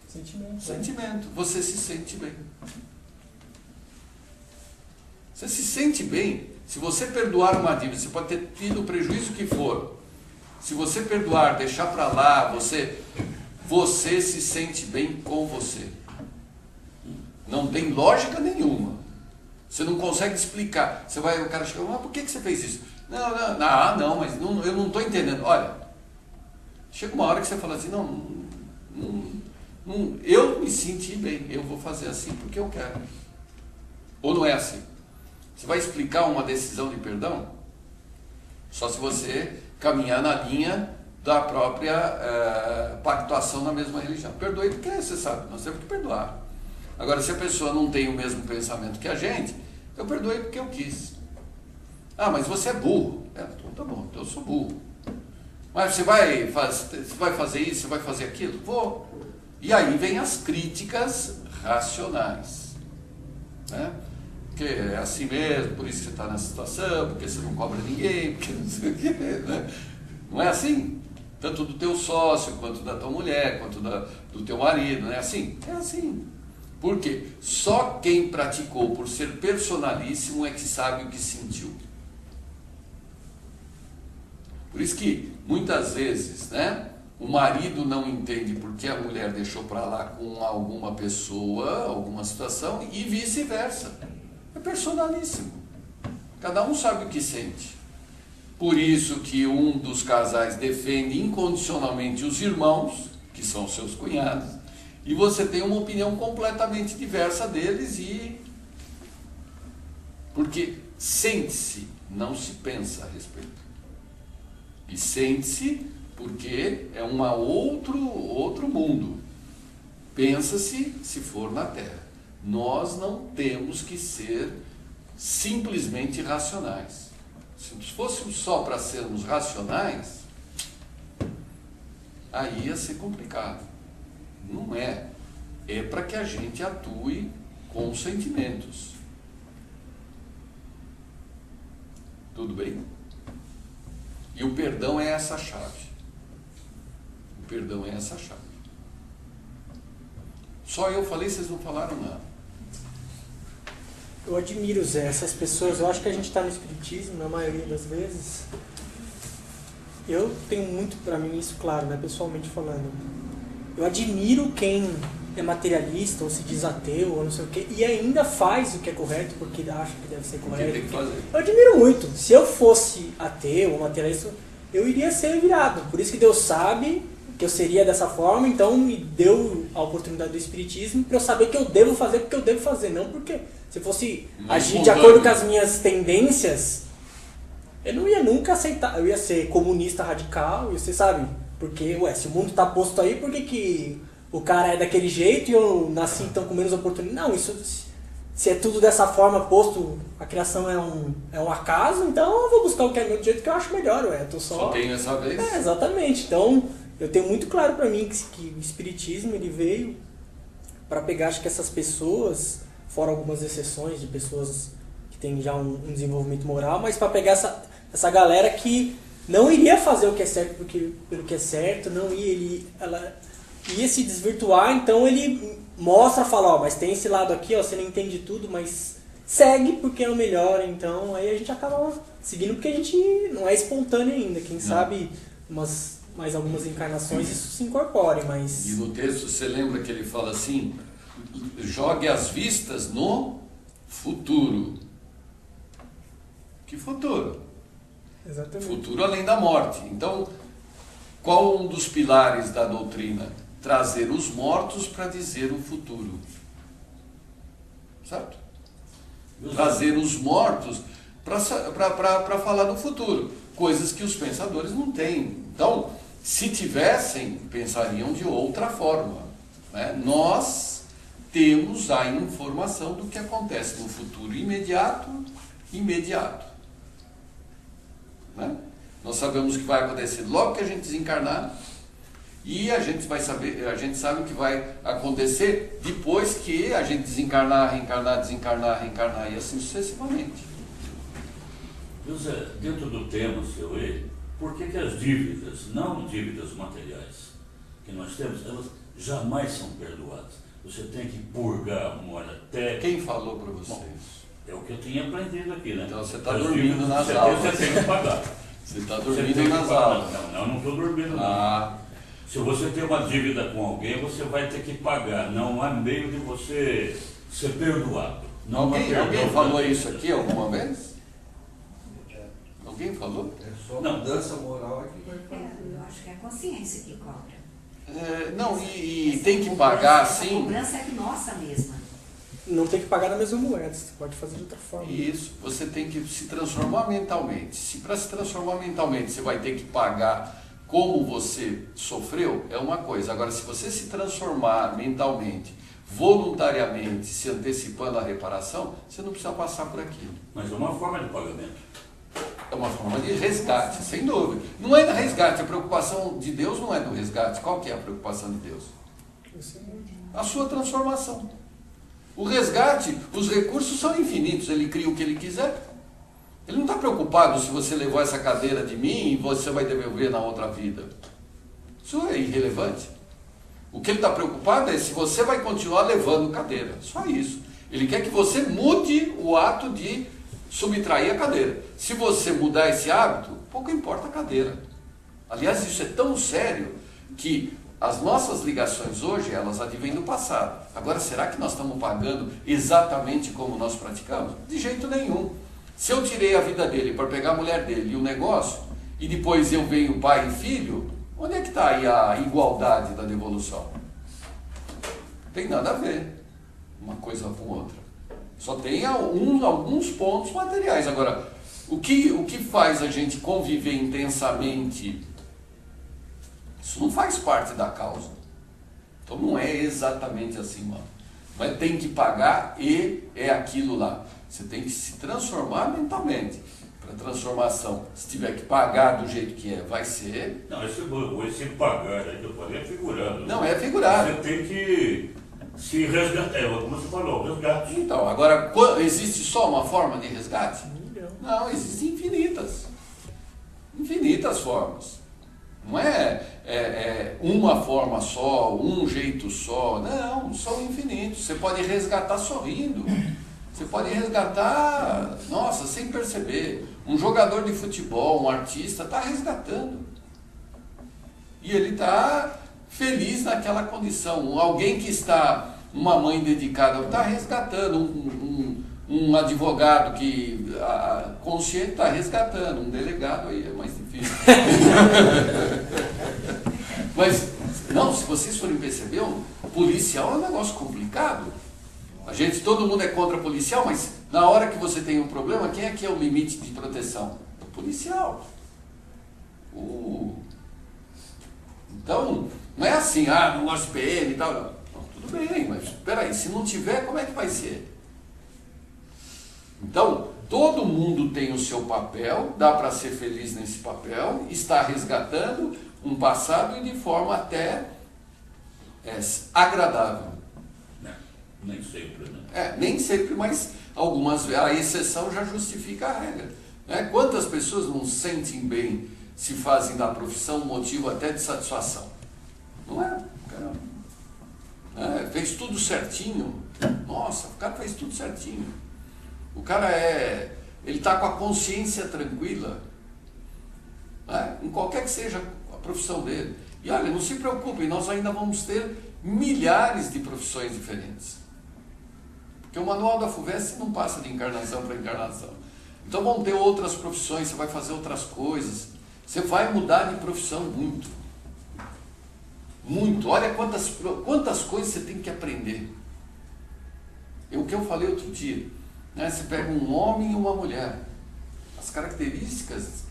sentimento. Sentimento. Você se sente bem. Você se sente bem. Se você perdoar uma dívida, você pode ter tido o prejuízo que for. Se você perdoar, deixar para lá, você se sente bem com você. Não tem lógica nenhuma. Você não consegue explicar. O cara chega, mas por que você fez isso? Não, mas eu não estou entendendo. Olha, chega uma hora que você fala assim, eu me senti bem, eu vou fazer assim porque eu quero. Ou não é assim? Você vai explicar uma decisão de perdão? Só se você caminhar na linha da própria pactuação na mesma religião. Perdoe porque você sabe, nós temos que perdoar. Agora, se a pessoa não tem o mesmo pensamento que a gente, eu perdoei porque eu quis. Mas você é burro. Então tá bom, então eu sou burro. Mas você vai fazer isso, você vai fazer aquilo? Vou. E aí vem as críticas racionais. Porque é assim mesmo, por isso que você está nessa situação, porque você não cobra ninguém, porque não sei o quê. Não é assim? Tanto do teu sócio, quanto da tua mulher, quanto do teu marido, não é assim? É assim. Por quê? Só quem praticou por ser personalíssimo é que sabe o que sentiu. Por isso que, muitas vezes, o marido não entende porque a mulher deixou para lá com alguma pessoa, alguma situação, e vice-versa. É personalíssimo. Cada um sabe o que sente. Por isso que um dos casais defende incondicionalmente os irmãos, que são seus cunhados, e você tem uma opinião completamente diversa deles, porque sente-se, não se pensa a respeito. E sente-se porque é outro mundo. Pensa-se se for na Terra. Nós não temos que ser simplesmente racionais. Se fôssemos só para sermos racionais, aí ia ser complicado. Não é. É para que a gente atue com os sentimentos. Tudo bem? E o perdão é essa chave. O perdão é essa chave. Só eu falei, vocês não falaram nada. Eu admiro, Zé, essas pessoas. Eu acho que a gente está no espiritismo, na maioria das vezes. Eu tenho muito para mim isso claro, né, pessoalmente falando. Eu admiro quem é materialista, ou se diz ateu, ou não sei o quê, e ainda faz o que é correto, porque acha que deve ser correto. Tem que fazer. Eu admiro muito. Se eu fosse ateu ou materialista, eu iria ser virado. Por isso que Deus sabe que eu seria dessa forma, então me deu a oportunidade do espiritismo para eu saber que eu devo fazer porque eu devo fazer, não porque se eu fosse agir de acordo com as minhas tendências, eu não ia nunca aceitar, eu ia ser comunista radical, ia ser, sabe? Porque, se o mundo está posto aí, por que o cara é daquele jeito e eu nasci então com menos oportunidade? Não, isso, se é tudo dessa forma posto, a criação é um acaso, então eu vou buscar o que é meu do jeito que eu acho melhor, eu tô só tenho essa vez. Exatamente, então eu tenho muito claro para mim que o espiritismo ele veio para pegar, acho que essas pessoas, fora algumas exceções de pessoas que têm já um desenvolvimento moral, mas para pegar essa galera que não iria fazer o que é certo pelo que é certo, não ia, ela ia se desvirtuar, então ele mostra, fala, mas tem esse lado aqui, você não entende tudo, mas segue porque é o melhor, então aí a gente acaba seguindo porque a gente não é espontâneo ainda, quem sabe mais algumas encarnações isso se incorpore, mas... E no texto você lembra que ele fala assim, jogue as vistas no futuro. Que futuro? Exatamente. Futuro além da morte. Então, qual um dos pilares da doutrina? Trazer os mortos para dizer o futuro. Certo? Trazer os mortos para falar do futuro. Coisas que os pensadores não têm. Então, se tivessem, pensariam de outra forma. Né? Nós temos a informação do que acontece no futuro imediato. Né? Nós sabemos o que vai acontecer logo que a gente desencarnar e a gente sabe o que vai acontecer depois que a gente desencarnar, reencarnar, desencarnar, reencarnar e assim sucessivamente. José, dentro do tema seu por que as dívidas, não dívidas materiais que nós temos, elas jamais são perdoadas? Você tem que purgar uma hora até... Quem falou para você isso? É o que eu tinha aprendido aqui, né? Então você está dormindo nas aulas. Você tem que pagar. Você está dormindo nas aulas. Não, não estou dormindo. Não. Se você tem uma dívida com alguém, você vai ter que pagar. Não há meio de você ser perdoado. Alguém falou isso aqui alguma vez? Alguém falou? É só mudança moral aqui que vai fazer. Eu acho que é a consciência que cobra. E tem que pagar assim. A cobrança é nossa mesma. Não tem que pagar na mesma moeda, você pode fazer de outra forma. Isso, você tem que se transformar mentalmente. Se para se transformar mentalmente você vai ter que pagar como você sofreu, é uma coisa. Agora, se você se transformar mentalmente, voluntariamente, se antecipando a reparação, você não precisa passar por aquilo. Mas é uma forma de pagamento. É uma forma de resgate, sem dúvida. Não é resgate, a preocupação de Deus não é do resgate. Qual que é a preocupação de Deus? A sua transformação. O resgate, os recursos são infinitos, ele cria o que ele quiser. Ele não está preocupado se você levou essa cadeira de mim e você vai devolver na outra vida. Isso é irrelevante. O que ele está preocupado é se você vai continuar levando cadeira. Só isso. Ele quer que você mude o ato de subtrair a cadeira. Se você mudar esse hábito, pouco importa a cadeira. Aliás, isso é tão sério que as nossas ligações hoje, elas advêm do passado. Agora, será que nós estamos pagando exatamente como nós praticamos? De jeito nenhum. Se eu tirei a vida dele para pegar a mulher dele e o negócio, e depois eu venho pai e filho, onde é que está aí a igualdade da devolução? Não tem nada a ver uma coisa com outra. Só tem alguns pontos materiais. Agora, o que faz a gente conviver intensamente, isso não faz parte da causa. Então não é exatamente assim, mano. Mas tem que pagar e é aquilo lá. Você tem que se transformar mentalmente. Para transformação, se tiver que pagar do jeito que é, vai ser. Não, esse pagar aí que eu falei é figurado. Não, é figurado. Você tem que se resgatar, como você falou, resgate. Então, agora, existe só uma forma de resgate? Não, existem infinitas formas. Não é uma forma só, um jeito só. Não, são infinitos. Você pode resgatar sorrindo. Você pode resgatar, nossa, sem perceber. Um jogador de futebol, um artista, está resgatando. E ele está feliz naquela condição. Alguém que está, uma mãe dedicada, está resgatando. Um advogado que consciente está resgatando. Um delegado aí é mais difícil. Mas, não, se vocês forem perceber, o policial é um negócio complicado. Todo mundo é contra o policial, mas na hora que você tem um problema, quem é que é o limite de proteção? O policial. Então, não é assim, não gosto de PM e tal. Não, tudo bem, mas espera aí, se não tiver, como é que vai ser? Então, todo mundo tem o seu papel, dá para ser feliz nesse papel, está resgatando um passado e de forma até agradável. Nem sempre, né? Nem sempre, mas a exceção já justifica a regra. Né? Quantas pessoas não sentem bem se fazem da profissão um motivo até de satisfação? Não é? Caramba. Fez tudo certinho. Nossa, o cara fez tudo certinho. O cara ele está com a consciência tranquila. Em qualquer que seja a profissão dele. E olha, não se preocupem, nós ainda vamos ter milhares de profissões diferentes. Porque o manual da FUVEST não passa de encarnação para encarnação. Então vão ter outras profissões, você vai fazer outras coisas. Você vai mudar de profissão muito. Muito. Olha quantas coisas você tem que aprender. O que eu falei outro dia. Você pega um homem e uma mulher. As características,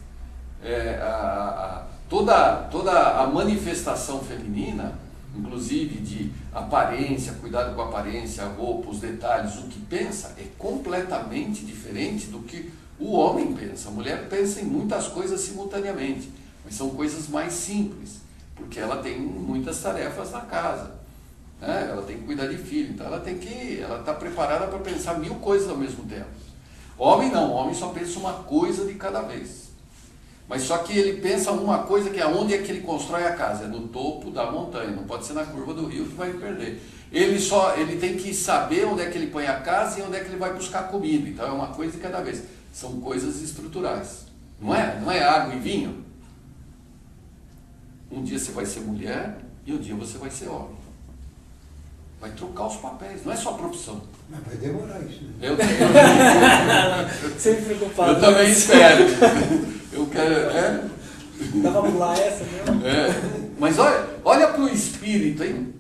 toda a manifestação feminina, inclusive de aparência, cuidado com a aparência, a roupa, os detalhes, o que pensa, é completamente diferente do que o homem pensa. A mulher pensa em muitas coisas simultaneamente, mas são coisas mais simples, porque ela tem muitas tarefas na casa, né? Ela tem que cuidar de filho, então ela está preparada para pensar 1000 coisas ao mesmo tempo. Homem não, o homem só pensa uma coisa de cada vez. Mas só que ele pensa uma coisa que é onde é que ele constrói a casa, é no topo da montanha, não pode ser na curva do rio que vai perder. Ele tem que saber onde é que ele põe a casa e onde é que ele vai buscar comida, então é uma coisa de cada vez. São coisas estruturais, não é? Não é água e vinho? Um dia você vai ser mulher e um dia você vai ser homem. Vai trocar os papéis, não é só profissão. Mas vai demorar isso, né? Sempre preocupado. Eu também espero. Eu quero. Dá pra pular essa mesmo? Mas olha para o espírito, hein?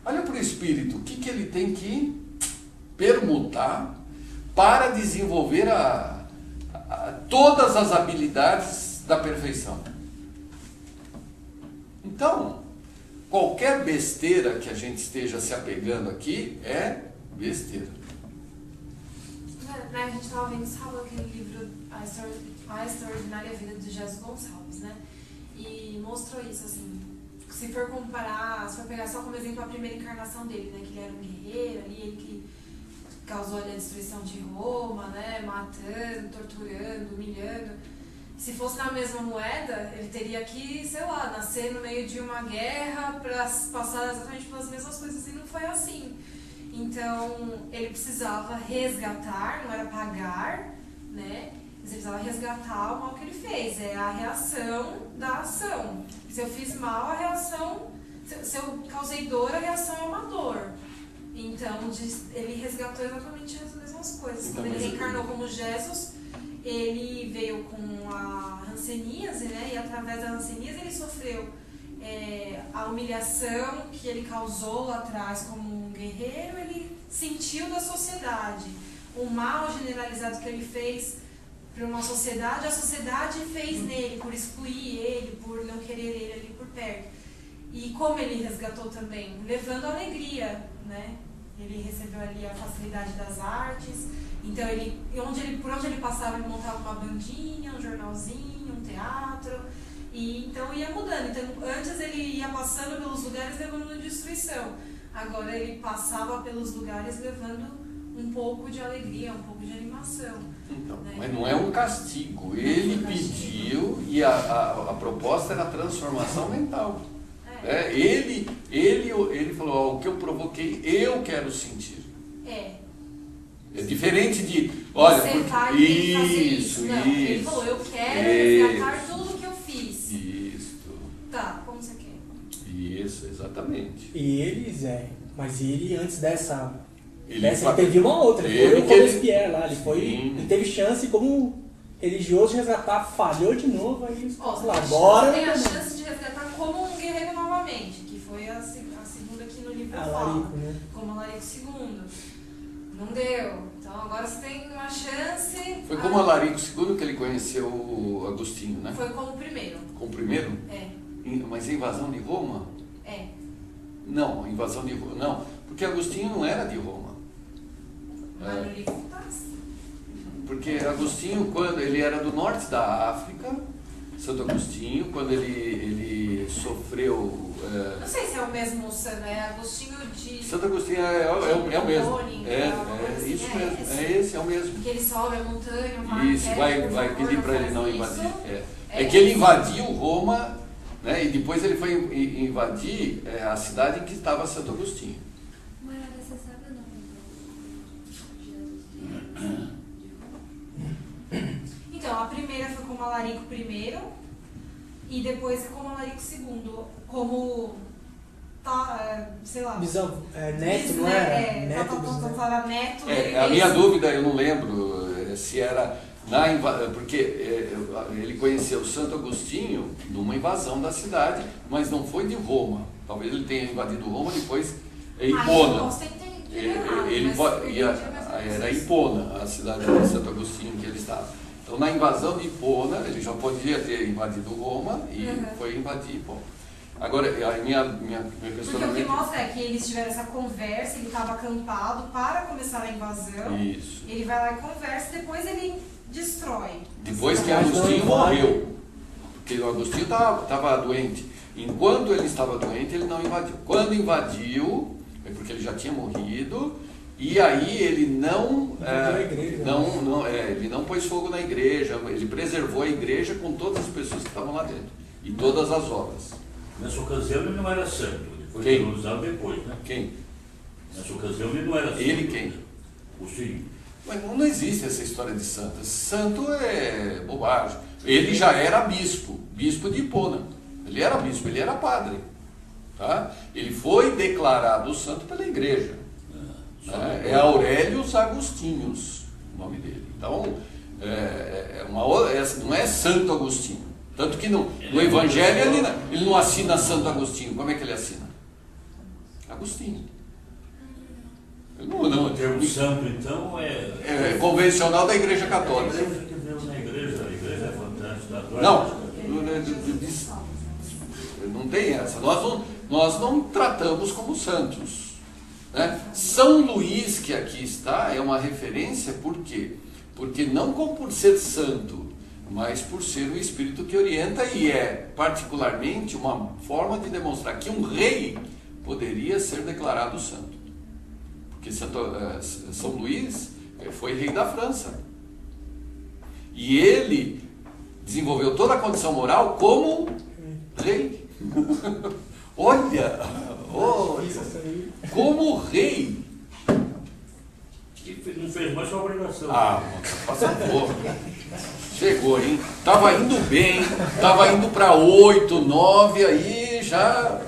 Olha para o espírito. O que ele tem que permutar para desenvolver todas as habilidades da perfeição. Então, qualquer besteira que a gente esteja se apegando aqui é besteira. A gente estava vendo sábado aquele livro A Extraordinária Vida de Jesus Gonçalves, né? E mostrou isso, assim, se for pegar só como exemplo a primeira encarnação dele, né? Que ele era um guerreiro ali, ele que causou ali a destruição de Roma, né? Matando, torturando, humilhando. Se fosse na mesma moeda, ele teria que, sei lá, nascer no meio de uma guerra para passar exatamente pelas mesmas coisas, e não foi assim. Então, ele precisava resgatar, não era pagar, né? Você precisava resgatar o mal que ele fez. É a reação da ação. Se eu fiz mal, a reação... Se eu causei dor, a reação é uma dor. Então, ele resgatou exatamente as mesmas coisas. Então, Quando ele reencarnou como Jesus, ele veio com a hanseníase, né? E através da hanseníase ele sofreu a humilhação que ele causou lá atrás como um guerreiro, ele sentiu da sociedade. O mal generalizado que ele fez para uma sociedade, a sociedade fez nele, por excluir ele, por não querer ele ali por perto. E como ele resgatou também? Levando alegria, né? Ele recebeu ali a facilidade das artes. Então, por onde ele passava, ele montava uma bandinha, um jornalzinho, um teatro. E então ia mudando. Então, antes ele ia passando pelos lugares levando destruição. Agora ele passava pelos lugares levando um pouco de alegria, um pouco de animação. Então, né? mas não é um castigo. Ele pediu e a proposta era a transformação mental. Ele falou, o que eu provoquei, eu quero sentir. É diferente de, olha, você vai fazer isso. Não, ele falou, eu quero resgatar tudo que eu fiz. Isso. Tá, como você quer? Isso, exatamente. E ele, Zé, mas ele antes dessa Ele ele teve uma outra, foi o Robespierre lá, ele teve chance como religioso de resgatar, falhou de novo, aí agora tem a chance de resgatar como um guerreiro novamente, que foi a segunda aqui no livro fala, né? como Alarico II. Não deu. Então agora você tem uma chance. Foi como Alarico II que ele conheceu o Agostinho, né? Foi como o primeiro. Com o primeiro? É. Mas a invasão de Roma? É. Não, a invasão de Roma. Não, porque Agostinho não era de Roma. Mas no livro tá assim. Porque Agostinho, quando ele era do norte da África, Santo Agostinho, quando ele sofreu... Não sei se é o mesmo, né? Agostinho de... Santo Agostinho é o mesmo. É isso mesmo, é esse, é o mesmo. Que ele sobe a montanha, vai pedir para ele não invadir. É que ele invadiu Roma, né? E depois ele foi invadir a cidade em que estava Santo Agostinho. Mayara, você sabe o nome do Jesus de Roma? Então, a primeira foi como Alarico I e depois como Alarico II, como, sei lá... neto, não era? Neto. A minha dúvida, eu não lembro se era porque ele conheceu Santo Agostinho numa invasão da cidade, mas não foi de Roma. Talvez ele tenha invadido Roma depois Hipona. Era Hipona, a cidade de Santo Agostinho que ele estava. Então, na invasão de Hipona, ele já podia ter invadido Roma e foi invadir Hipona. Agora, a minha questionamento... Porque o que mostra é que eles tiveram essa conversa, ele estava acampado para começar a invasão. Isso. Ele vai lá e conversa, depois ele destrói. Depois que Agostinho morreu, porque o Agostinho estava doente. Enquanto ele estava doente, ele não invadiu. Quando invadiu, é porque ele já tinha morrido, e aí ele ele não pôs fogo na igreja, ele preservou a igreja com todas as pessoas que estavam lá dentro, e todas as obras. Nessa ocasião ele não era santo, ele foi Quem? canonizado depois, né? Quem? Nessa ocasião ele não era santo. Ele quem? O Sim. Mas não existe essa história de santo. Santo é bobagem. Ele já era bispo de Hipona. Ele era bispo, ele era padre. Tá? Ele foi declarado santo pela igreja. É Aurelius Agostinhos o nome dele. Então, não é Santo Agostinho. Tanto que no Evangelho ele não assina Santo Agostinho. Como é que ele assina? Agostinho. O termo santo, então, é convencional da Igreja Católica. A igreja é fantástica. Não tem essa. Nós não tratamos como santos. Né? São Luís, que aqui está, é uma referência, por quê? Porque não como por ser santo, mas por ser o Espírito que orienta, e é particularmente uma forma de demonstrar que um rei poderia ser declarado santo. Porque São Luís foi rei da França. E ele desenvolveu toda a condição moral como rei. Olha, como rei. E não fez mais sua obrigação. Faça favor. Chegou, hein? Tava indo bem, tava indo para 8, 9, aí já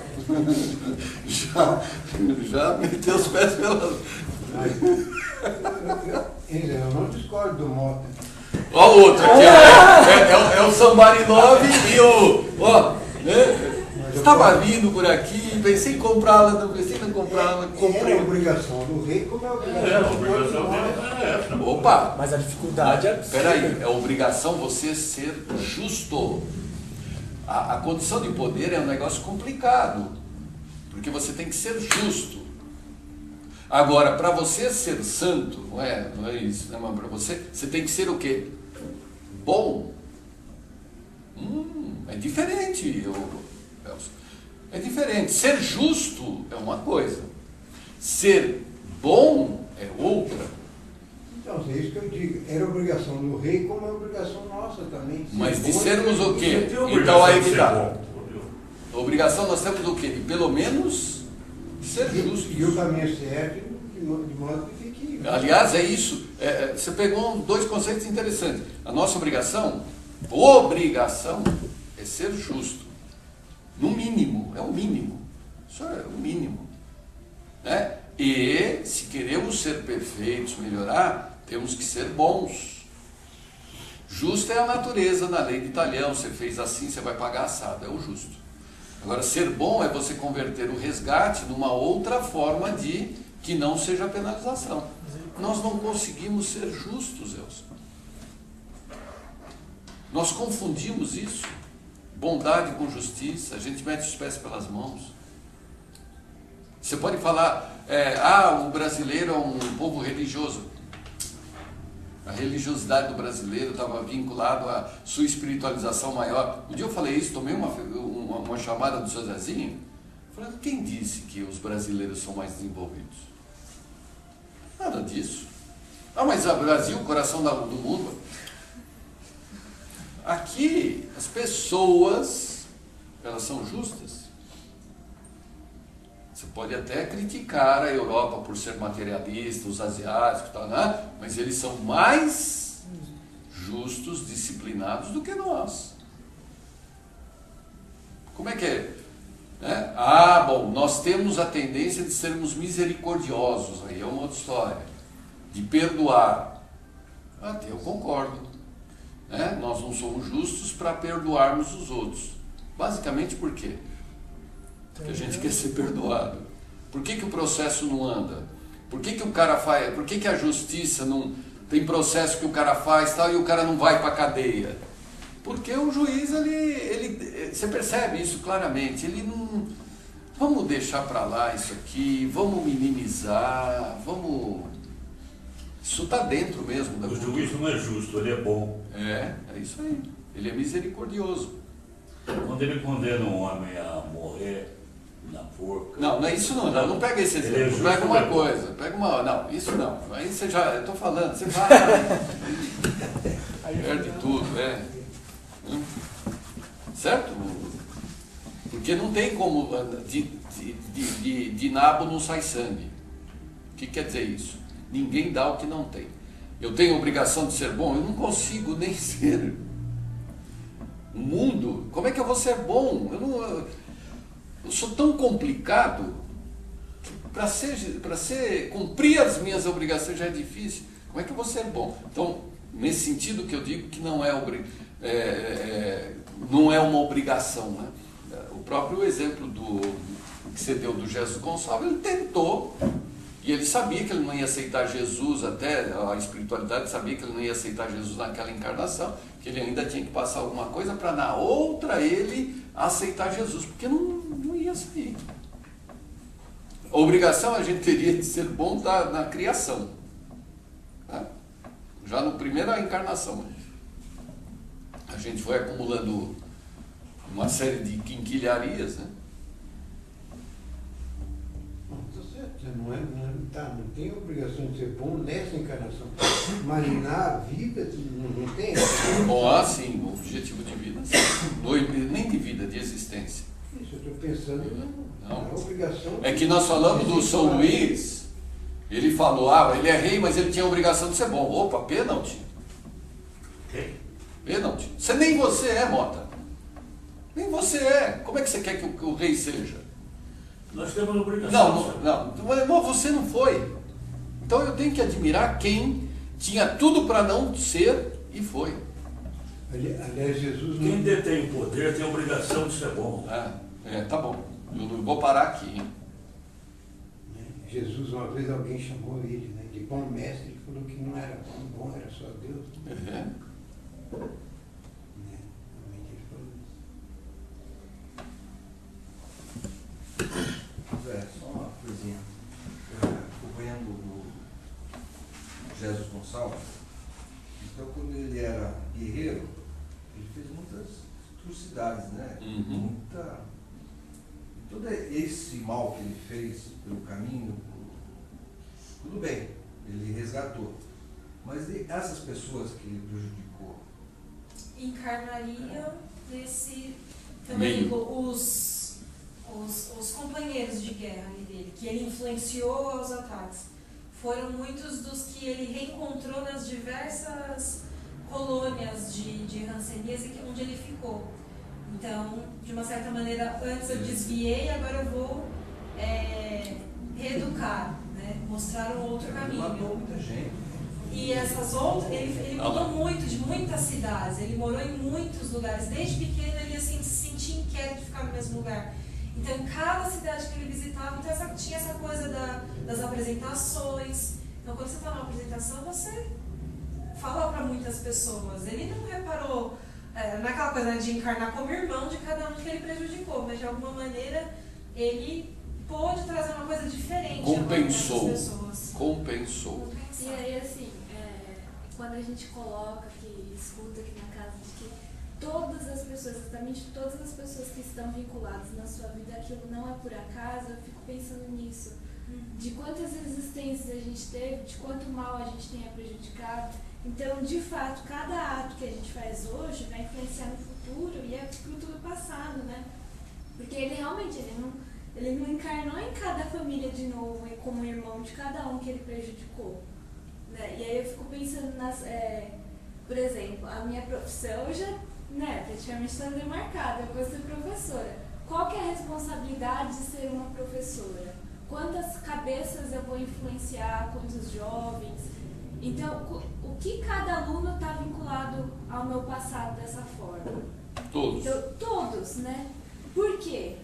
meteu os pés pelas... Eu não discordo do Mota. Ó o outro aqui, ó. É o Somebody Love e o... Ó, né? Estava vindo por aqui, pensei em comprá-la, não pensei em não comprá-la, comprei. É a obrigação do rei, como é a obrigação do povo. Opa! Mas a dificuldade é absurda. Peraí, é obrigação você ser justo. A condição de poder é um negócio complicado, porque você tem que ser justo. Agora, para você ser santo, não é isso, né? Mas para você tem que ser o quê? Bom. É diferente, Elcio. É diferente. Ser justo é uma coisa. Ser bom é outra. Então, é isso que eu digo. Era obrigação do rei, como é obrigação nossa também. Mas de sermos o quê? Então Então aí que ser tá. bom. A obrigação nós temos o quê? De pelo menos ser justos. E o caminho certo, de modo que fique... Aliás, é isso. Você pegou dois conceitos interessantes. A nossa obrigação é ser justo. No mínimo, é o mínimo. Isso é o mínimo. Né? E se queremos ser perfeitos, melhorar, temos que ser bons. Justo é a natureza na lei de Italião. Você fez assim, você vai pagar assado. É o justo. Agora, ser bom é você converter o resgate numa outra forma de que não seja penalização. Nós não conseguimos ser justos, Elcio. Nós confundimos isso. Bondade com justiça. A gente mete os pés pelas mãos. Você pode falar, o brasileiro é um povo religioso. A religiosidade do brasileiro estava vinculada à sua espiritualização maior. Um dia eu falei isso, tomei uma chamada do seu Zezinho. Falei, quem disse que os brasileiros são mais desenvolvidos? Nada disso. Mas o Brasil, o coração do mundo. Aqui, as pessoas, elas são justas. Você pode até criticar a Europa por ser materialista, os asiáticos, tal, né? Mas eles são mais justos, disciplinados do que nós. Como é que é? Né? Bom, nós temos a tendência de sermos misericordiosos, aí é uma outra história, de perdoar. Até eu concordo. Né? Nós não somos justos para perdoarmos os outros. Basicamente por quê? Porque a gente quer ser perdoado. Por que o processo não anda? Por que o cara faz? Por que a justiça não tem processo que o cara faz tal, e o cara não vai para a cadeia? Porque o juiz, você percebe isso claramente, ele não... Vamos deixar para lá isso aqui, vamos minimizar, vamos... Isso está dentro mesmo da cultura. O juiz não é justo, ele é bom. É isso aí. Ele é misericordioso. Quando ele condena um homem a morrer na forca... Não é isso não. Não pega esse exemplo. Pega uma coisa. Não, isso não. Aí você já... Eu estou falando, você vai... Perde tudo, certo? Porque não tem como... De nabo não sai sangue. O que quer dizer isso? Ninguém dá o que não tem. Eu tenho a obrigação de ser bom? Eu não consigo nem ser. O mundo, como é que eu vou ser bom? Eu sou tão complicado que para cumprir as minhas obrigações já é difícil. Como é que eu vou ser bom? Então, nesse sentido que eu digo que não é uma obrigação, né? O próprio exemplo que você deu do Jesus Gonçalves, ele tentou, e ele sabia que ele não ia aceitar Jesus, até a espiritualidade sabia que ele não ia aceitar Jesus naquela encarnação, que ele ainda tinha que passar alguma coisa para na outra ele aceitar Jesus, porque não ia sair. A obrigação a gente teria de ser bom na criação, tá? Já no primeira encarnação. A gente foi acumulando uma série de quinquilharias, né? Não tem a obrigação de ser bom nessa encarnação, mas na vida não tem. Sim, o objetivo de vida, sim. Nem de vida, de existência. Isso, eu estou pensando não. na obrigação. É que nós falamos do São Luís, ele falou, ele é rei, mas ele tinha a obrigação de ser bom. Opa, pênalti. Quem? Enoch. Nem você é, Mota. Nem você é. Como é que você quer que o rei seja? Nós temos a obrigação. Não, você não foi. Então eu tenho que admirar quem tinha tudo para não ser e foi. Aliás, Jesus Quem não... detém o poder tem a obrigação de ser bom. Tá bom. Eu vou parar aqui, hein? Jesus, uma vez alguém chamou ele, né, de bom mestre, ele falou que não era bom, era só Deus. Né? Realmente ele falou isso. Só uma coisinha. Acompanhando o Jesus Gonçalves, então quando ele era guerreiro, ele fez muitas atrocidades, né? Todo esse mal que ele fez pelo caminho, tudo bem, ele resgatou. Mas essas pessoas que ele prejudicou? Encarnariam nesse também os companheiros de guerra dele, que ele influenciou aos ataques. Foram muitos dos que ele reencontrou nas diversas colônias de Hansenias onde ele ficou. Então, de uma certa maneira, antes eu desviei, agora eu vou reeducar, né? Mostrar um outro caminho. Ele matou muita gente. E essas outras, ele mudou muito, de muitas cidades, ele morou em muitos lugares. Desde pequeno ele assim, se sentia inquieto de ficar no mesmo lugar. Então, em cada cidade que ele visitava, então, tinha essa coisa das apresentações. Então, quando você está numa apresentação, você fala para muitas pessoas. Ele não reparou naquela coisa, né, de encarnar como irmão de cada um que ele prejudicou, mas de alguma maneira ele pôde trazer uma coisa diferente. Compensou. E aí, assim, quando a gente coloca aqui, escuta aqui na casa, de que todas as pessoas, exatamente todas as pessoas que estão vinculadas na sua vida, aquilo não é por acaso, eu fico pensando nisso. De quantas existências a gente teve, de quanto mal a gente tenha prejudicado. Então, de fato, cada ato que a gente faz hoje vai influenciar no futuro e é fruto do passado, né? Porque ele realmente, ele não encarnou em cada família de novo e como irmão de cada um que ele prejudicou. Né? E aí eu fico pensando por exemplo, a minha profissão já, né, praticamente está demarcada, eu vou ser professora. Qual que é a responsabilidade de ser uma professora? Quantas cabeças eu vou influenciar, quantos jovens? Então, o que cada aluno está vinculado ao meu passado dessa forma? Todos. Então, todos, né? Por quê?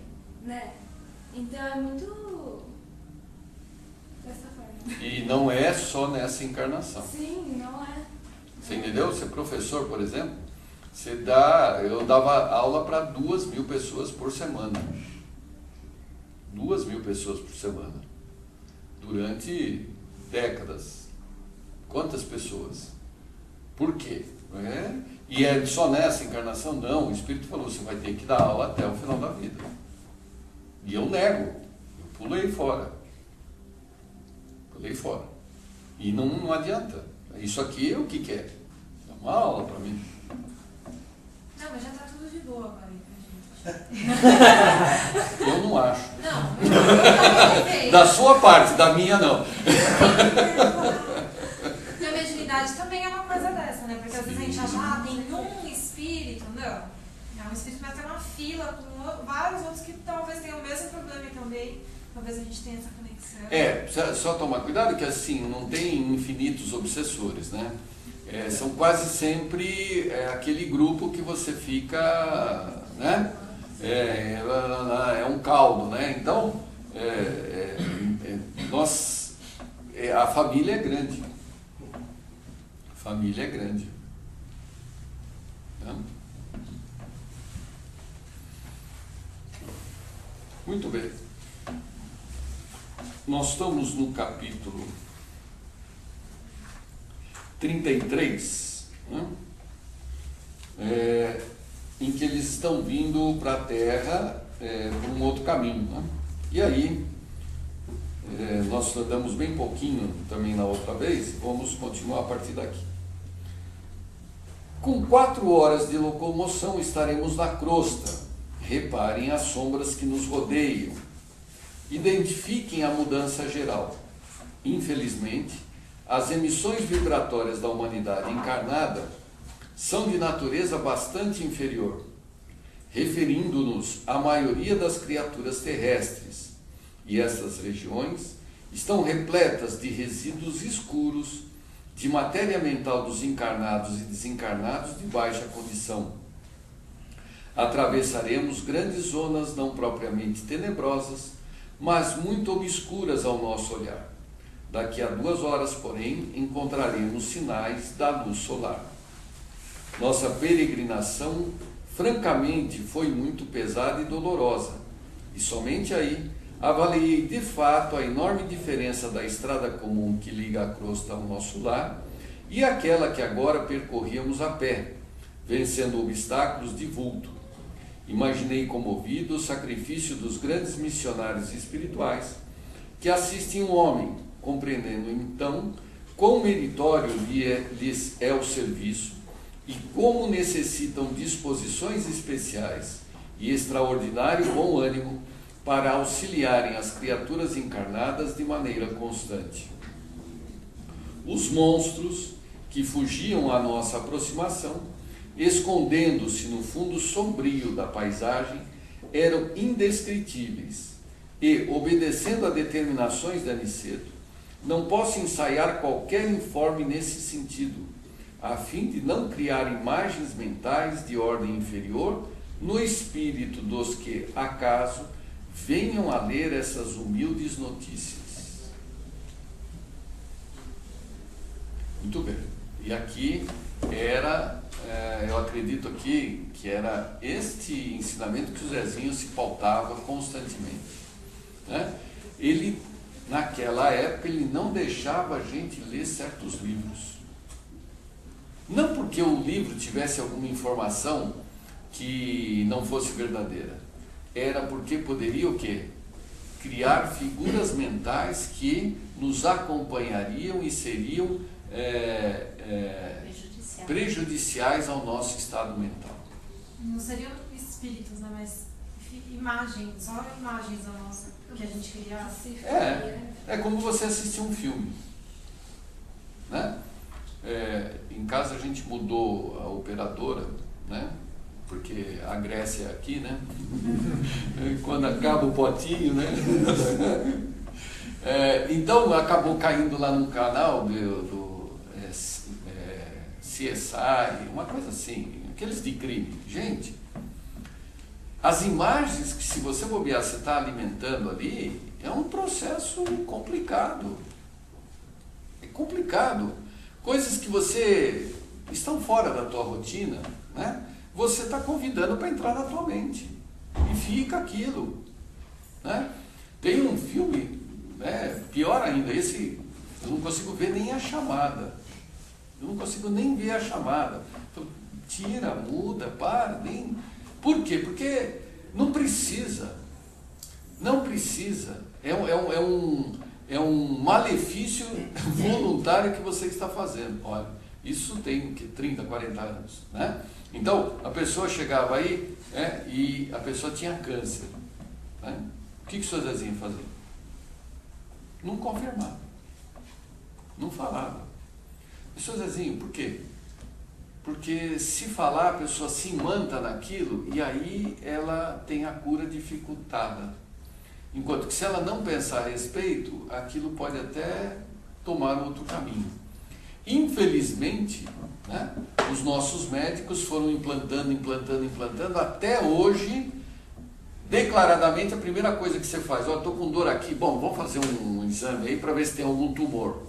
Né? Então, é muito dessa forma. E não é só nessa encarnação. Sim, não é. Você entendeu? Você é professor, por exemplo, eu dava aula para 2.000 pessoas por semana. 2.000 pessoas por semana. Durante décadas. Quantas pessoas? Por quê? E é só nessa encarnação? Não, o Espírito falou, você vai ter que dar aula até o final da vida. E eu nego, eu pulei fora. E não adianta. Isso aqui é o que quer. É uma aula para mim. Não, mas já está tudo de boa agora aí pra gente. Eu não acho. Não, Da sua parte, da minha não. E a mediunidade também é uma coisa dessa, né? Porque às vezes a gente acha, tem um espírito. Não. Um espírito vai ter uma fila com vários outros que talvez tenham o mesmo problema e também talvez a gente tenha essa conexão. Precisa só tomar cuidado que assim, não tem infinitos obsessores, né? São quase sempre aquele grupo que você fica, né? É um caldo, né? Então, a família é grande. Né? Muito bem. Nós estamos no capítulo 33, né? Em que eles estão vindo para a Terra por um outro caminho. Né? E aí, nós andamos bem pouquinho também na outra vez, vamos continuar a partir daqui. Com 4 horas de locomoção estaremos na crosta. Reparem as sombras que nos rodeiam. Identifiquem a mudança geral. Infelizmente, as emissões vibratórias da humanidade encarnada são de natureza bastante inferior, referindo-nos à maioria das criaturas terrestres, e estas regiões estão repletas de resíduos escuros, de matéria mental dos encarnados e desencarnados de baixa condição. Atravessaremos grandes zonas não propriamente tenebrosas, mas muito obscuras ao nosso olhar. Daqui a 2 horas, porém, encontraremos sinais da luz solar. Nossa peregrinação, francamente, foi muito pesada e dolorosa, e somente aí avaliei de fato a enorme diferença da estrada comum que liga a crosta ao nosso lar e aquela que agora percorríamos a pé, vencendo obstáculos de vulto. Imaginei comovido o sacrifício dos grandes missionários espirituais que assistem um homem, compreendendo então quão meritório lhes é o serviço e como necessitam disposições especiais e extraordinário bom ânimo para auxiliarem as criaturas encarnadas de maneira constante. Os monstros que fugiam à nossa aproximação, escondendo-se no fundo sombrio da paisagem, eram indescritíveis e, obedecendo a determinações de Aniceto, não posso ensaiar qualquer informe nesse sentido, a fim de não criar imagens mentais de ordem inferior no espírito dos que, acaso, venham a ler essas humildes notícias. Muito bem. E aqui era, eu acredito aqui que era este ensinamento que o Zezinho se pautava constantemente, né? Ele, naquela época, ele não deixava a gente ler certos livros. Não porque o livro tivesse alguma informação que não fosse verdadeira. Era porque poderia o quê? Criar figuras mentais que nos acompanhariam e seriam prejudiciais ao nosso estado mental. Não seriam espíritos, né? Mas imagens, só imagens da nossa que a gente queria. É como você assistir um filme, né? Em casa a gente mudou a operadora, né? Porque a Grécia é aqui, né? Quando acaba o potinho, né? Então acabou caindo lá no canal do CSI, uma coisa assim, aqueles de crime. Gente, as imagens que, se você bobear, você está alimentando ali, é um processo complicado. É complicado. Coisas que você estão fora da tua rotina, né? Você está convidando para entrar na tua mente. E fica aquilo, né? Tem um filme, né, pior ainda, esse eu não consigo ver nem a chamada. Eu não consigo nem ver a chamada. Então, tira, muda, para, nem... Por quê? Porque não precisa. Não precisa. É um malefício voluntário que você está fazendo. Olha, isso tem 30, 40 anos, né? Então, a pessoa chegava aí, e a pessoa tinha câncer, né? O que o seu Zezinho fazia? Não confirmava. Não falava. O seu Zezinho, por quê? Porque se falar, a pessoa se imanta naquilo e aí ela tem a cura dificultada. Enquanto que se ela não pensar a respeito, aquilo pode até tomar outro caminho. Infelizmente, né, os nossos médicos foram implantando, até hoje, declaradamente, a primeira coisa que você faz, estou com dor aqui, bom, vamos fazer um exame aí para ver se tem algum tumor.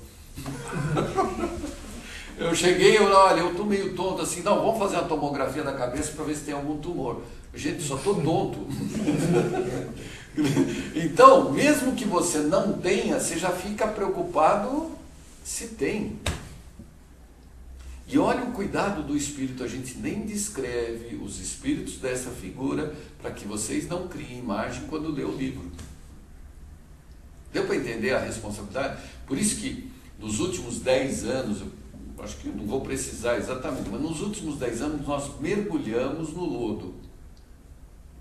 Eu cheguei, olha, eu estou meio tonto assim, não, vamos fazer uma tomografia da cabeça para ver se tem algum tumor. Gente, só estou tonto. Então, mesmo que você não tenha, você já fica preocupado se tem. E olha o cuidado do espírito, a gente nem descreve os espíritos dessa figura para que vocês não criem imagem quando lê o livro. Deu para entender a responsabilidade? Por isso que nos últimos 10 anos, eu acho que eu não vou precisar exatamente, mas nos últimos 10 anos nós mergulhamos no lodo.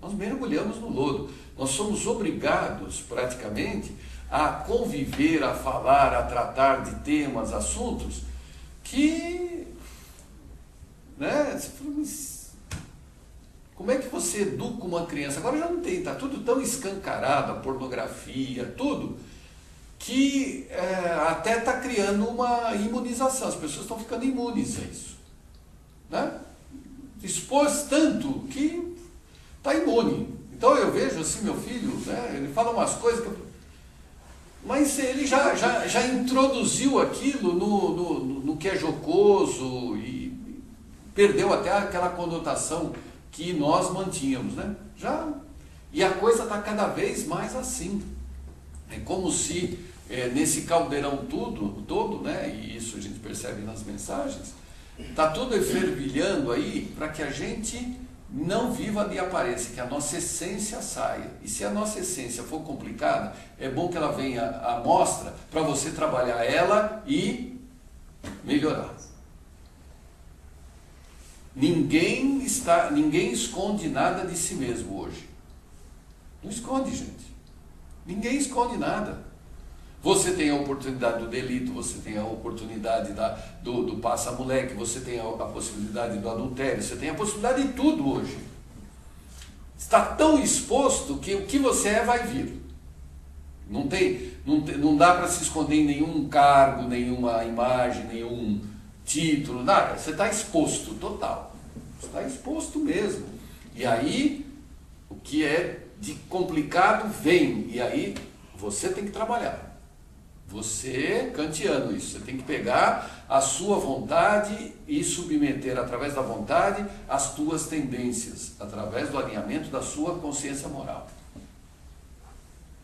Nós mergulhamos no lodo. Nós somos obrigados, praticamente, a conviver, a falar, a tratar de temas, assuntos que né? Você fala, mas como é que você educa uma criança? Agora já não tem, está tudo tão escancarado, a pornografia, tudo, que até está criando uma imunização, as pessoas estão ficando imunes a isso, né? Expôs tanto que está imune. Então eu vejo assim, meu filho, né, ele fala umas coisas que mas ele já introduziu aquilo no que é jocoso e perdeu até aquela conotação que nós mantínhamos, né? E a coisa está cada vez mais assim. É como se nesse caldeirão todo, né, e isso a gente percebe nas mensagens, está tudo fervilhando aí para que a gente não viva de aparência, que a nossa essência saia. E se a nossa essência for complicada, é bom que ela venha à mostra para você trabalhar ela e melhorar. Ninguém esconde nada de si mesmo hoje. Não esconde, gente. Ninguém esconde nada. Você tem a oportunidade do delito, você tem a oportunidade do passa-moleque, você tem a possibilidade do adultério, você tem a possibilidade de tudo hoje. Está tão exposto que o que você é vai vir. Não dá para se esconder em nenhum cargo, nenhuma imagem, nenhum título, nada. Você está exposto total. Você está exposto mesmo. E aí, o que é de complicado vem. E aí, você tem que trabalhar. Você, kantiano isso, você tem que pegar a sua vontade e submeter através da vontade as tuas tendências, através do alinhamento da sua consciência moral.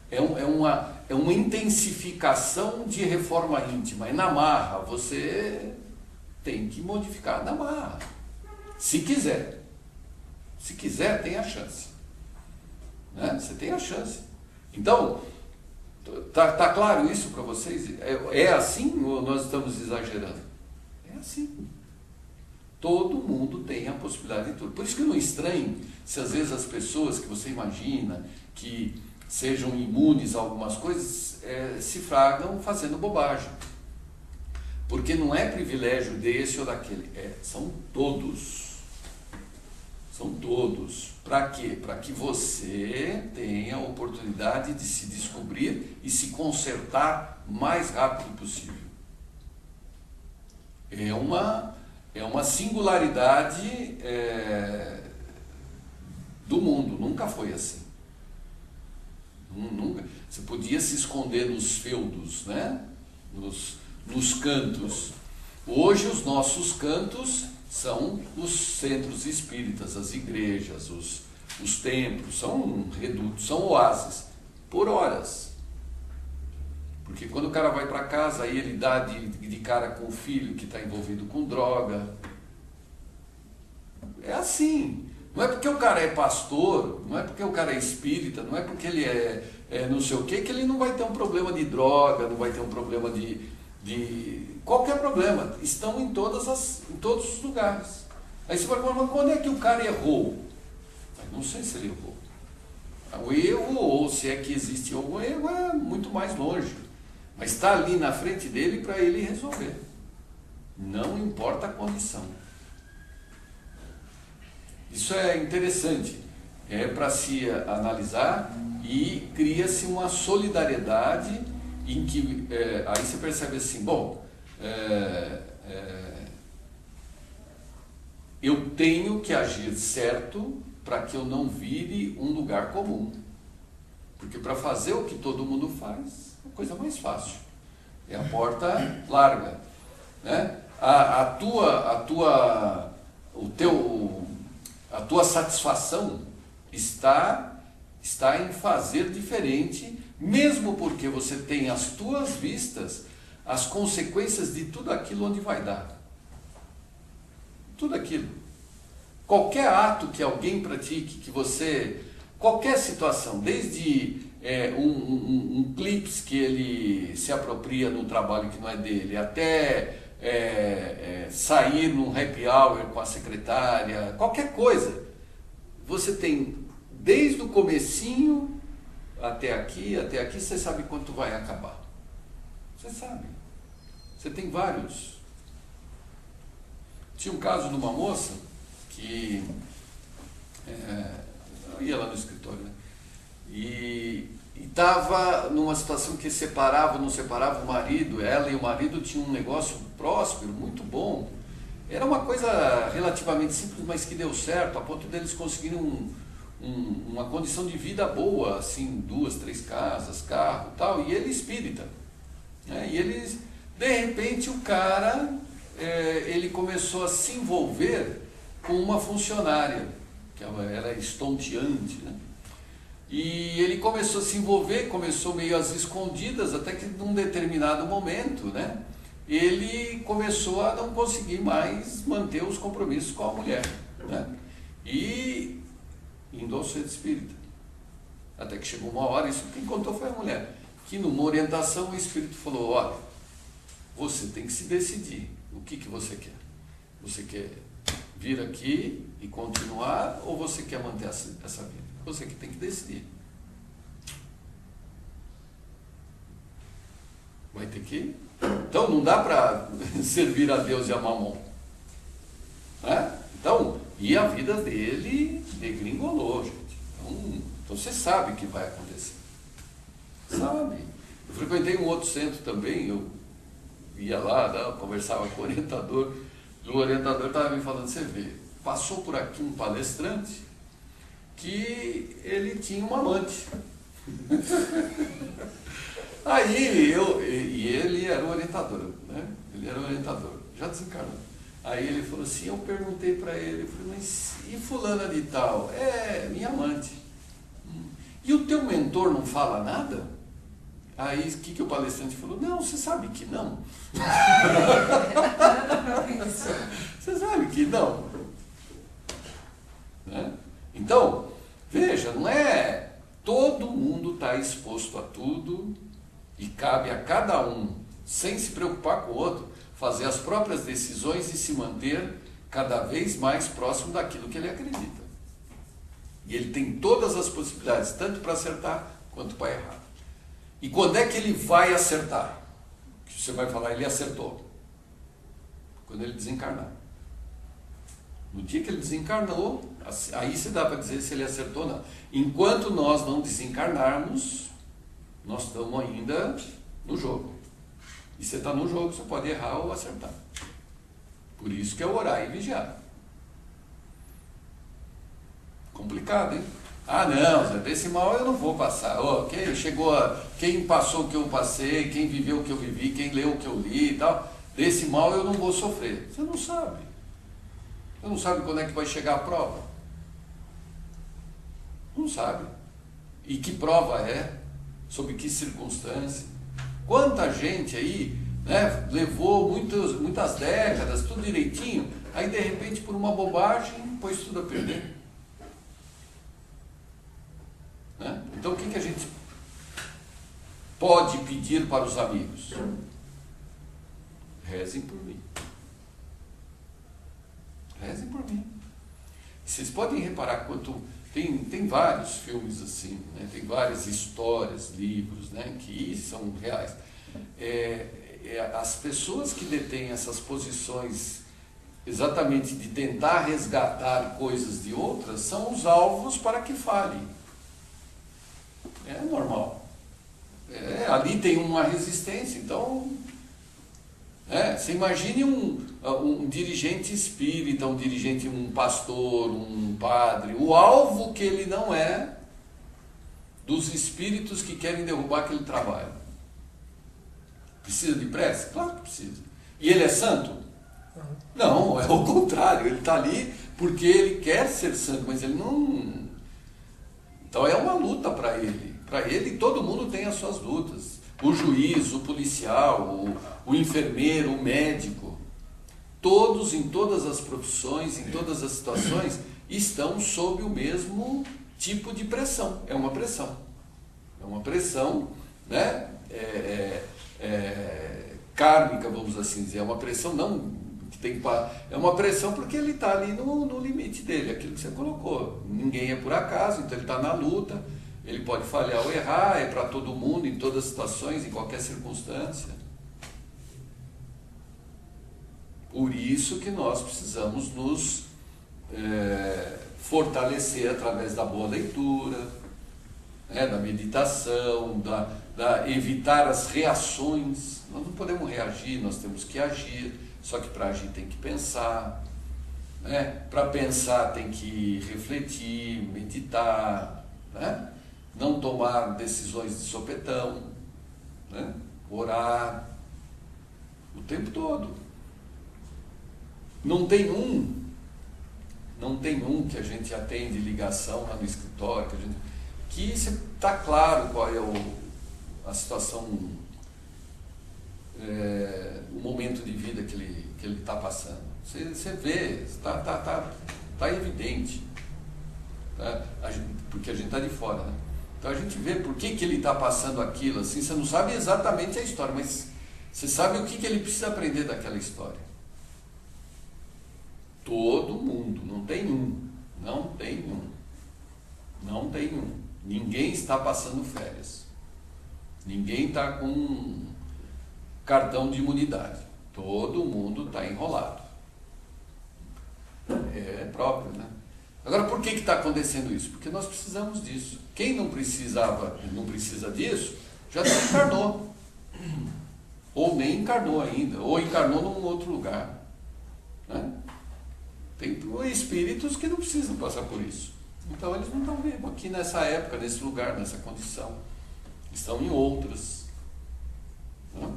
É uma intensificação de reforma íntima. E na marra, você tem que modificar na marra. Se quiser. Se quiser, tem a chance. Né? Você tem a chance. Então, tá claro isso para vocês? É assim ou nós estamos exagerando? É assim. Todo mundo tem a possibilidade de tudo. Por isso que não estranhe se às vezes as pessoas que você imagina que sejam imunes a algumas coisas se fragam fazendo bobagem. Porque não é privilégio desse ou daquele. São todos. São todos. Para quê? Para que você tenha a oportunidade de se descobrir e se consertar o mais rápido possível. É uma singularidade do mundo, nunca foi assim. Nunca. Você podia se esconder nos feudos, né? Nos cantos. Hoje os nossos cantos são os centros espíritas, as igrejas, os templos, são redutos, são oásis, por horas. Porque quando o cara vai para casa, aí ele dá de cara com o filho que está envolvido com droga. É assim. Não é porque o cara é pastor, não é porque o cara é espírita, não é porque ele é não sei o que ele não vai ter um problema de droga, não vai ter um problema de qualquer problema. Estão em todos os lugares. Aí você vai falar, quando é que o cara errou? Eu não sei se ele errou. O erro, ou se é que existe algum erro, é muito mais longe. Mas está ali na frente dele para ele resolver. Não importa a condição. Isso é interessante. É para se analisar e cria-se uma solidariedade em que aí você percebe assim, bom, eu tenho que agir certo para que eu não vire um lugar comum. Porque para fazer o que todo mundo faz, é a coisa mais fácil. É a porta larga. Né? A tua satisfação está em fazer diferente, mesmo porque você tem as tuas vistas, as consequências de tudo aquilo onde vai dar. Tudo aquilo. Qualquer ato que alguém pratique, que você... Qualquer situação, desde um clipe que ele se apropria no trabalho que não é dele, até sair num happy hour com a secretária, qualquer coisa. Você tem, desde o comecinho até aqui, você sabe quanto vai acabar. Você sabe. Você tem vários. Tinha um caso de uma moça que eu ia lá no escritório, né? E estava numa situação que separava, não separava o marido, ela e o marido tinham um negócio próspero, muito bom. Era uma coisa relativamente simples, mas que deu certo, a ponto deles conseguirem uma condição de vida boa, assim, 2, 3 casas, carro e tal, e ele espírita. Né? E eles, de repente, o cara, ele começou a se envolver com uma funcionária, que ela era estonteante, né? E ele começou a se envolver, começou meio às escondidas, até que num determinado momento, né, ele começou a não conseguir mais manter os compromissos com a mulher, né? E indo ao centro espírita. Até que chegou uma hora, isso quem contou foi a mulher, que numa orientação o espírito falou: olha, você tem que se decidir o que você quer. Você quer vir aqui e continuar, ou você quer manter essa vida? Você que tem que decidir. Vai ter que... Então não dá para servir a Deus e a Mamon. Né? Então, e a vida dele degringolou, gente. Então você sabe o que vai acontecer. Sabe? Eu frequentei um outro centro também, eu ia lá, né, conversava com o orientador, e o orientador estava me falando: você vê, passou por aqui um palestrante que ele tinha uma amante. Aí e ele era o orientador, né? Ele era o orientador, já desencarnou. Aí ele falou assim, eu perguntei para ele, eu falei: mas e fulana de tal? É minha amante. E o teu mentor não fala nada? Aí o que o palestrante falou? Não, você sabe que não. Você sabe que não. Né? Então, veja, não é... Todo mundo está exposto a tudo e cabe a cada um, sem se preocupar com o outro, fazer as próprias decisões e se manter cada vez mais próximo daquilo que ele acredita. E ele tem todas as possibilidades, tanto para acertar quanto para errar. E quando é que ele vai acertar? Que você vai falar, ele acertou. Quando ele desencarnar. No dia que ele desencarnou, aí se dá para dizer se ele acertou ou não. Enquanto nós não desencarnarmos, nós estamos ainda no jogo. E você está no jogo, você pode errar ou acertar. Por isso que é orar e vigiar. Complicado, hein? Ah, não, desse mal eu não vou passar. Oh, quem passou o que eu passei, quem viveu o que eu vivi, quem leu o que eu li e tal, desse mal eu não vou sofrer. Você não sabe. Você não sabe quando é que vai chegar a prova. Não sabe. E que prova é? Sob que circunstância? Quanta gente aí, né, levou muitas décadas, tudo direitinho, aí de repente por uma bobagem pôs tudo a perder. Né? Então o que a gente pode pedir para os amigos? Rezem por mim. Rezem por mim. Vocês podem reparar quanto... Tem vários filmes assim, né? Tem várias histórias, livros, né? Que são reais. As pessoas que detêm essas posições exatamente de tentar resgatar coisas de outras são os alvos para que falhem. É normal. Ali tem uma resistência, então... você imagine um dirigente espírita, um pastor, um padre, o alvo que ele não é dos espíritos que querem derrubar aquele trabalho. Precisa de prece? Claro que precisa. E ele é santo? Não, é o contrário, ele está ali porque ele quer ser santo, mas ele não... Então é uma luta para ele. Para ele todo mundo tem as suas lutas. O juiz, o policial, o enfermeiro, o médico, todos em todas as profissões, em todas as situações, estão sob o mesmo tipo de pressão. É uma pressão. É uma pressão, né? Kármica, vamos assim dizer. É uma pressão não que tem que... É uma pressão porque ele está ali no limite dele, aquilo que você colocou. Ninguém é por acaso, então ele está na luta. Ele pode falhar ou errar, é para todo mundo, em todas as situações, em qualquer circunstância. Por isso que nós precisamos nos fortalecer através da boa leitura, da meditação, da evitar as reações. Nós não podemos reagir, nós temos que agir, só que para agir tem que pensar, para pensar tem que refletir, meditar, não tomar decisões de sopetão, orar o tempo todo. Não tem um que a gente atende ligação lá no escritório, que está claro qual é a situação, o momento de vida que ele está passando. Você vê, está evidente, porque a gente está de fora, né? Então a gente vê por que ele está passando aquilo, assim, você não sabe exatamente a história, mas você sabe o que ele precisa aprender daquela história. Todo mundo, não tem um. Ninguém está passando férias. Ninguém está com cartão de imunidade. Todo mundo está enrolado. É próprio, né? Agora, por que está acontecendo isso? Porque nós precisamos disso. Quem não precisa disso, já desencarnou. Ou nem encarnou ainda, ou encarnou num outro lugar. Né? Tem espíritos que não precisam passar por isso. Então eles não estão mesmo aqui nessa época, nesse lugar, nessa condição. Estão em outras. Né?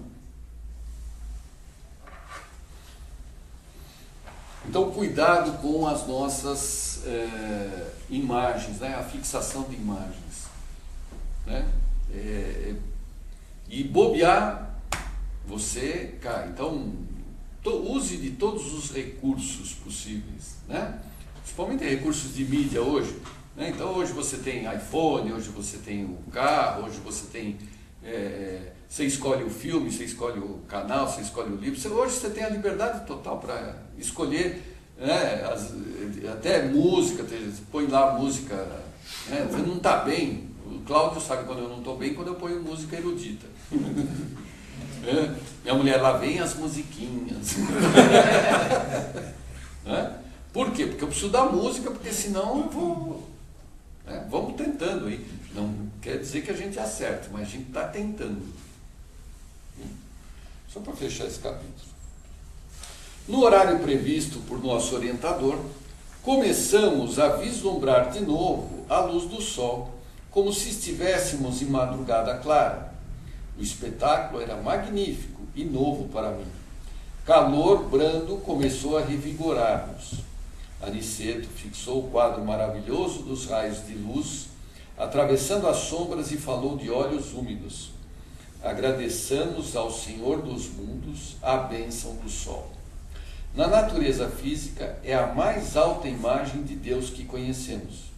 Então, cuidado com as nossas imagens, a fixação de imagens. Né? E bobear, você cai. Então, use de todos os recursos possíveis, né? Principalmente recursos de mídia hoje. Né? Então, hoje você tem iPhone, hoje você tem o carro, hoje você tem... você escolhe o filme, você escolhe o canal, você escolhe o livro. Hoje você tem a liberdade total para escolher, até música, você põe lá música, você não está bem. O Cláudio sabe quando eu não estou bem, quando eu ponho música erudita. Minha mulher, lá vem as musiquinhas. Por quê? Porque eu preciso da música, porque senão eu vou... vamos tentando aí. Não quer dizer que a gente acerte, mas a gente está tentando. Só para fechar esse capítulo. No horário previsto por nosso orientador, começamos a vislumbrar de novo a luz do sol, como se estivéssemos em madrugada clara. O espetáculo era magnífico e novo para mim. Calor brando começou a revigorar-nos. Aniceto fixou o quadro maravilhoso dos raios de luz, atravessando as sombras, e falou de olhos úmidos. Agradeçamos ao Senhor dos mundos a bênção do sol. Na natureza física é a mais alta imagem de Deus que conhecemos.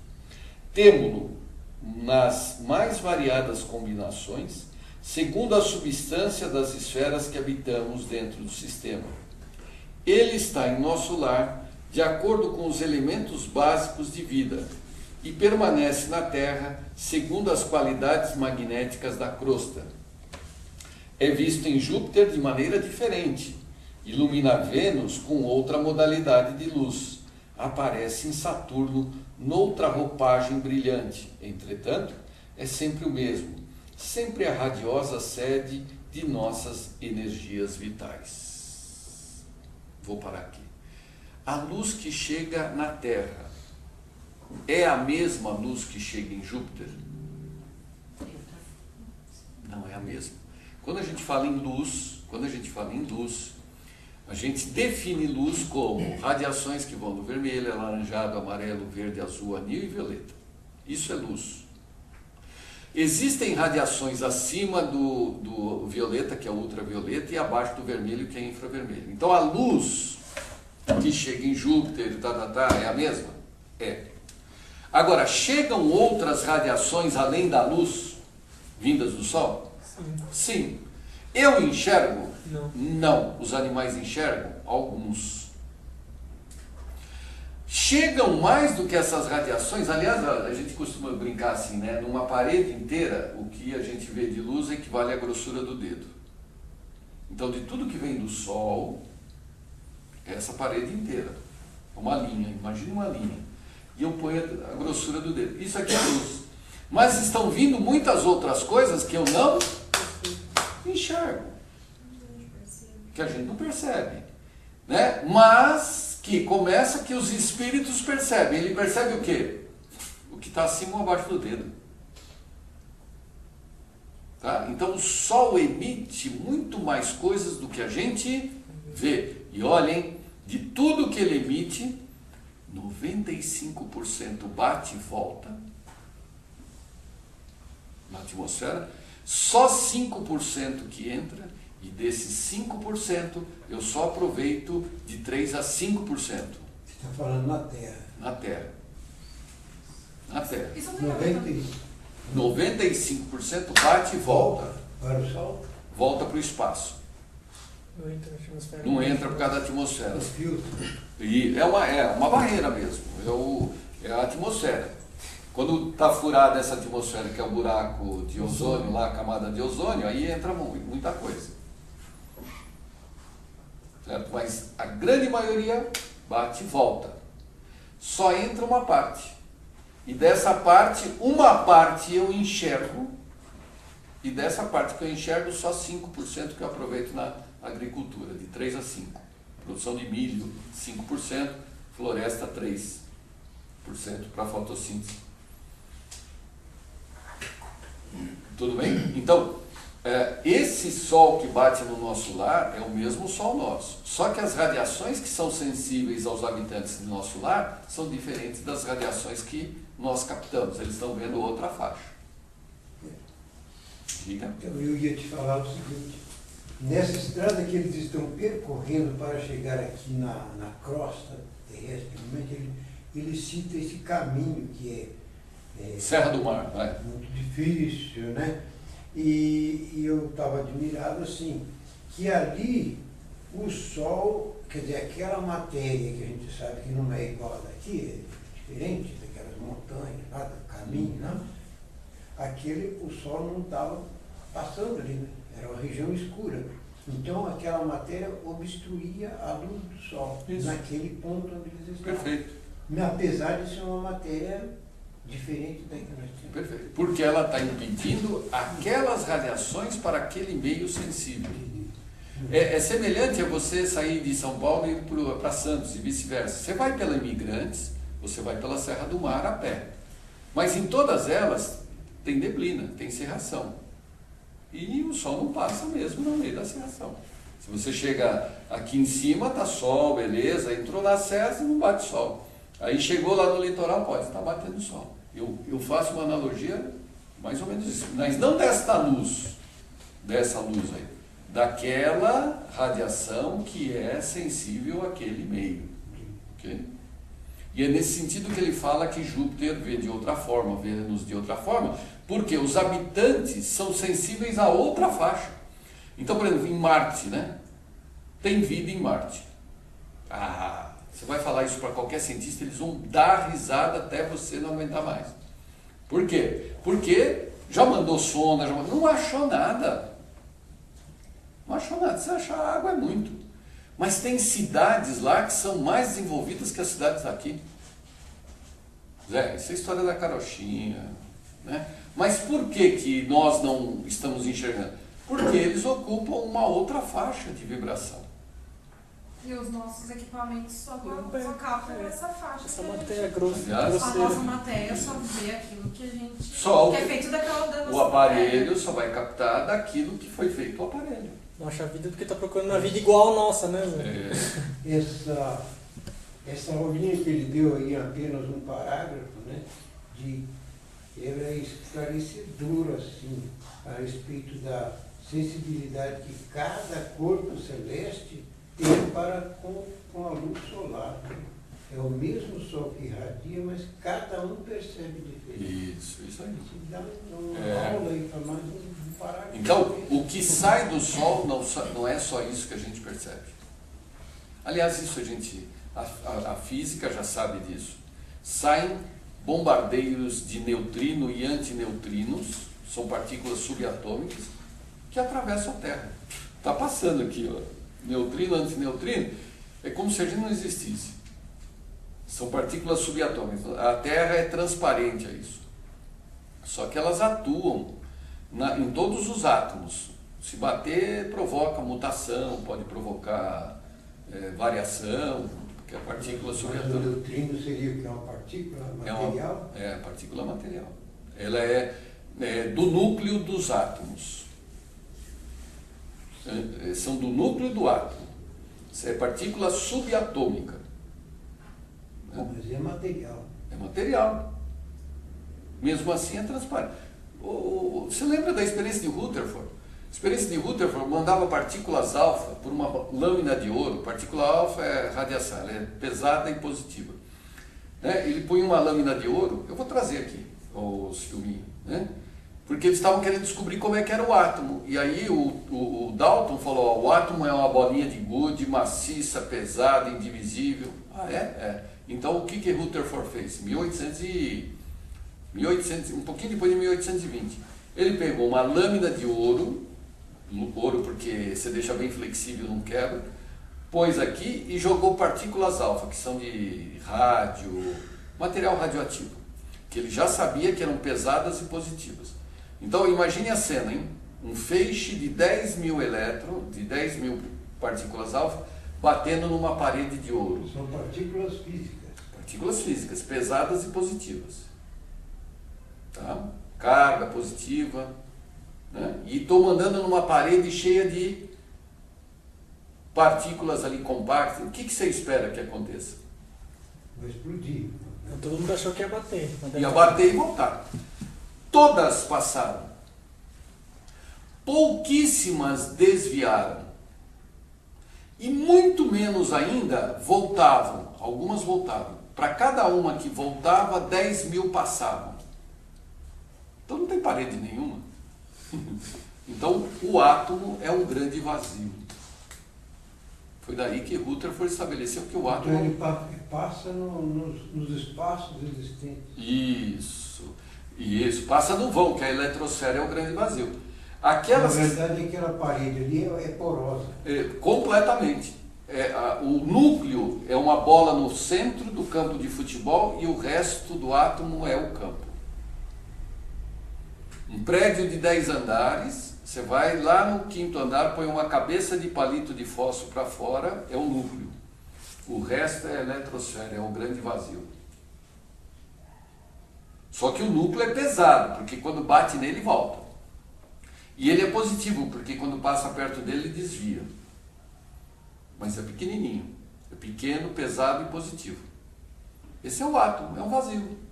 Temo-lo nas mais variadas combinações, segundo a substância das esferas que habitamos dentro do sistema. Ele está em nosso lar, de acordo com os elementos básicos de vida, e permanece na Terra, segundo as qualidades magnéticas da crosta. É visto em Júpiter de maneira diferente, ilumina Vênus com outra modalidade de luz, aparece em Saturno noutra roupagem brilhante, entretanto, é sempre o mesmo, sempre a radiosa sede de nossas energias vitais. Vou parar aqui. A luz que chega na Terra é a mesma luz que chega em Júpiter? Não é a mesma. Quando a gente fala em luz, a gente define luz como radiações que vão do vermelho, alaranjado, amarelo, verde, azul, anil e violeta. Isso é luz. Existem radiações acima do violeta, que é ultravioleta, e abaixo do vermelho, que é infravermelho. Então a luz que chega em Júpiter, é a mesma? É. Agora, chegam outras radiações além da luz, vindas do Sol? Sim. Eu enxergo? Não. Os animais enxergam? Alguns. Chegam mais do que essas radiações. Aliás, a gente costuma brincar assim, né? Numa parede inteira, o que a gente vê de luz equivale à grossura do dedo. Então, de tudo que vem do Sol, essa parede inteira, uma linha, imagina uma linha, e eu ponho a grossura do dedo. Isso aqui é luz. Mas estão vindo muitas outras coisas que eu não enxergo, que a gente não percebe, né? Mas que começa que os espíritos percebem. Ele percebe o quê? O que está acima ou abaixo do dedo. Tá? Então o Sol emite muito mais coisas do que a gente vê. E olhem, de tudo que ele emite, 95% bate e volta na atmosfera, só 5% que entra, e desses 5% eu só aproveito de 3 a 5%. Você está falando na Terra. Na Terra. Na Terra. Isso não tem a ver 95% bate e volta. Para o Sol, Volta para o espaço. Não entra na atmosfera. Não entra por causa da atmosfera. os filtros. E é uma barreira mesmo. É a atmosfera. Quando está furada essa atmosfera, que é o buraco de ozônio, lá a camada de ozônio, aí entra muita coisa. Certo? Mas a grande maioria bate e volta. Só entra uma parte. E dessa parte, uma parte eu enxergo. E dessa parte que eu enxergo, só 5% que eu aproveito na agricultura, de 3 a 5%. Produção de milho, 5%, floresta, 3% para fotossíntese. Tudo bem? Então, esse Sol que bate no nosso lar é o mesmo Sol nosso. Só que as radiações que são sensíveis aos habitantes do nosso lar são diferentes das radiações que nós captamos. Eles estão vendo outra faixa. Diga. Então, eu ia te falar o seguinte: nessa estrada que eles estão percorrendo para chegar aqui na crosta terrestre, ele cita esse caminho que é Serra do Mar, vai. muito difícil, né? E eu estava admirado assim, que ali o Sol, quer dizer, aquela matéria que a gente sabe que não é igual a daqui, é diferente daquelas montanhas, lá do caminho, né? O Sol não estava passando ali, né? Era uma região escura. Então aquela matéria obstruía a luz do Sol, Isso. naquele ponto onde eles estavam. Perfeito. Apesar de ser uma matéria diferente da que nós temos. Perfeito. Porque ela está impedindo aquelas radiações para aquele meio sensível. É semelhante a você sair de São Paulo e ir para Santos e vice-versa. Você vai pela Imigrantes, você vai pela Serra do Mar a pé. Mas em todas elas tem neblina, tem cerração. E o Sol não passa mesmo no meio da cerração. Se você chega aqui em cima, tá sol, beleza. Entrou na serra, não bate sol. Aí chegou lá no litoral, pode estar batendo sol. Eu faço uma analogia mais ou menos isso. Mas não dessa luz aí. Daquela radiação que é sensível àquele meio. Okay? E é nesse sentido que ele fala que Júpiter vê de outra forma, Vênus de outra forma, porque os habitantes são sensíveis a outra faixa. Então, por exemplo, em Marte, né? Tem vida em Marte. Você vai falar isso para qualquer cientista, eles vão dar risada até você não aguentar mais. Por quê? Porque já mandou sonda, não achou nada. Não achou nada. Se achar água é muito. Mas tem cidades lá que são mais desenvolvidas que as cidades daqui. Zé, isso é a história da carochinha, né? Mas por que nós não estamos enxergando? Porque eles ocupam uma outra faixa de vibração. E os nossos equipamentos só captam essa faixa. Essa que a matéria gente- grossa. Aliás, A nossa matéria só vê aquilo que a gente. Só que é feito daquela da o nossa aparelho só vai captar daquilo que foi feito o aparelho. Não acha vida porque está procurando uma vida igual a nossa, né? Zé? Essa aulinha que ele deu aí, apenas um parágrafo, né? Ela é esclarecedora, assim, a respeito da sensibilidade que cada corpo celeste tem para com a luz solar. Né? É o mesmo Sol que irradia, mas cada um percebe diferente. Isso aí. Isso dá uma aula aí para mais um parágrafo. Então, o que sai do Sol não é só isso que a gente percebe. Aliás, isso a física já sabe disso. Saem bombardeios de neutrino e antineutrinos, são partículas subatômicas, que atravessam a Terra. Está passando aqui, ó, neutrino, antineutrino. É como se a gente não existisse. São partículas subatômicas. A Terra é transparente a isso. Só que elas atuam em todos os átomos. Se bater, provoca mutação, pode provocar variação, porque a partícula Mas o subatômica... neutrino seria o que? Uma partícula material? Partícula material. Ela é do núcleo dos átomos. São do núcleo do átomo. Isso é partícula subatômica. Mas é material. É material. Mesmo assim é transparente. Você lembra da experiência de Rutherford? A experiência de Rutherford mandava partículas alfa por uma lâmina de ouro. Partícula alfa é radiação, ela é pesada e positiva. Ele punha uma lâmina de ouro, eu vou trazer aqui os filminhos, porque eles estavam querendo descobrir como é que era o átomo. E aí o Dalton falou, o átomo é uma bolinha de gude, maciça, pesada, indivisível. Então o que Rutherford fez? 1800, um pouquinho depois de 1820. Ele pegou uma lâmina de ouro porque você deixa bem flexível, não quebra, pôs aqui e jogou partículas alfa, que são de material radioativo, que ele já sabia que eram pesadas e positivas. Então imagine a cena, hein? Um feixe de 10 mil elétrons, de 10 mil partículas alfa, batendo numa parede de ouro. São partículas físicas. Partículas físicas, pesadas e positivas. Tá? Carga positiva. E estou mandando numa parede cheia de partículas ali compactas. O que você espera que aconteça? Vai explodir. Todo mundo achou que ia bater. Ia bater e voltar. Todas passaram. Pouquíssimas desviaram. E muito menos ainda voltavam. Algumas voltavam. Para cada uma que voltava, 10 mil passavam. Então não tem parede nenhuma. Então o átomo é um grande vazio. Foi daí que Rutherford estabeleceu que o átomo... Então ele passa nos espaços existentes. Isso, passa no vão, que a eletrosfera é o grande vazio. Na verdade, aquela parede ali é porosa. Completamente. O núcleo é uma bola no centro do campo de futebol e o resto do átomo é o campo. Um prédio de 10 andares, você vai lá no 5º andar, põe uma cabeça de palito de fósforo para fora, é o núcleo. O resto é a eletrosfera, é o grande vazio. Só que o núcleo é pesado, porque quando bate nele, volta. E ele é positivo, porque quando passa perto dele, desvia. Mas é pequenininho. É pequeno, pesado e positivo. Esse é o átomo, é um vazio.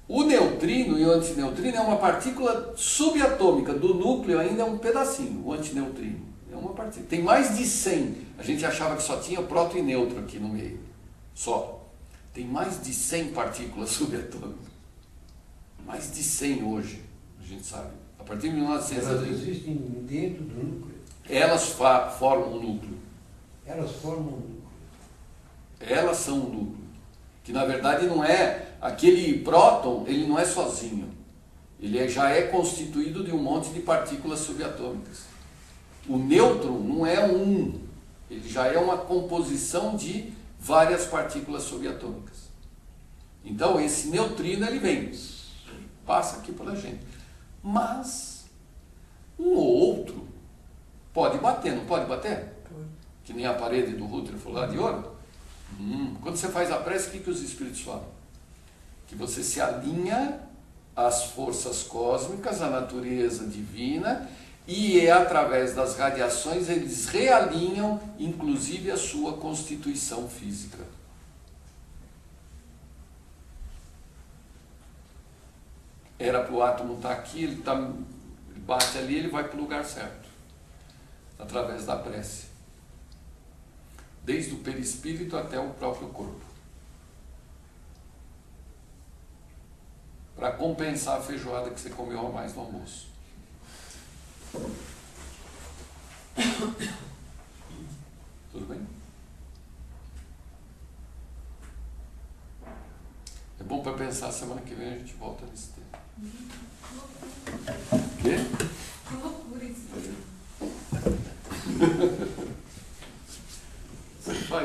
O neutrino e o antineutrino é uma partícula subatômica. Do núcleo ainda é um pedacinho, o antineutrino. É uma partícula. Tem mais de 100. A gente achava que só tinha próton e nêutron aqui no meio. Só. Tem mais de 100 partículas subatômicas. Mais de 100 hoje, a gente sabe. A partir de 1900... Elas existem dentro do núcleo. Elas formam o núcleo. Elas formam o núcleo. Elas são o núcleo. Que na verdade não é... Aquele próton, ele não é sozinho. Ele já é constituído de um monte de partículas subatômicas. O nêutron não é um. Ele já é uma composição de várias partículas subatômicas. Então esse neutrino ele vem, passa aqui pela gente. Mas um ou outro pode bater, não pode bater? Que nem a parede do Rutherford lá de ouro. Quando você faz a prece, o que os espíritos falam? Que você se alinha às forças cósmicas, à natureza divina, e através das radiações eles realinham, inclusive, a sua constituição física. Era para o átomo estar aqui, ele bate ali, ele vai para o lugar certo, através da prece. Desde o perispírito até o próprio corpo. Para compensar a feijoada que você comeu a mais no almoço. Tudo bem? É bom para pensar, semana que vem a gente volta nesse tema. Quê? Que loucura isso. Você faz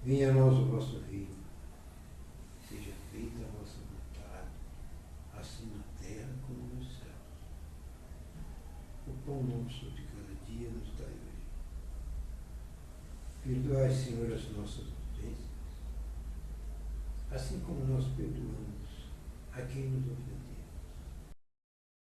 Venha a nós o vosso reino, seja feita a vossa vontade, assim na terra como nos céus. O pão nosso de cada dia nos dai hoje. Perdoai, Senhor, as nossas ofensas, assim como nós perdoamos a quem nos ofendeu.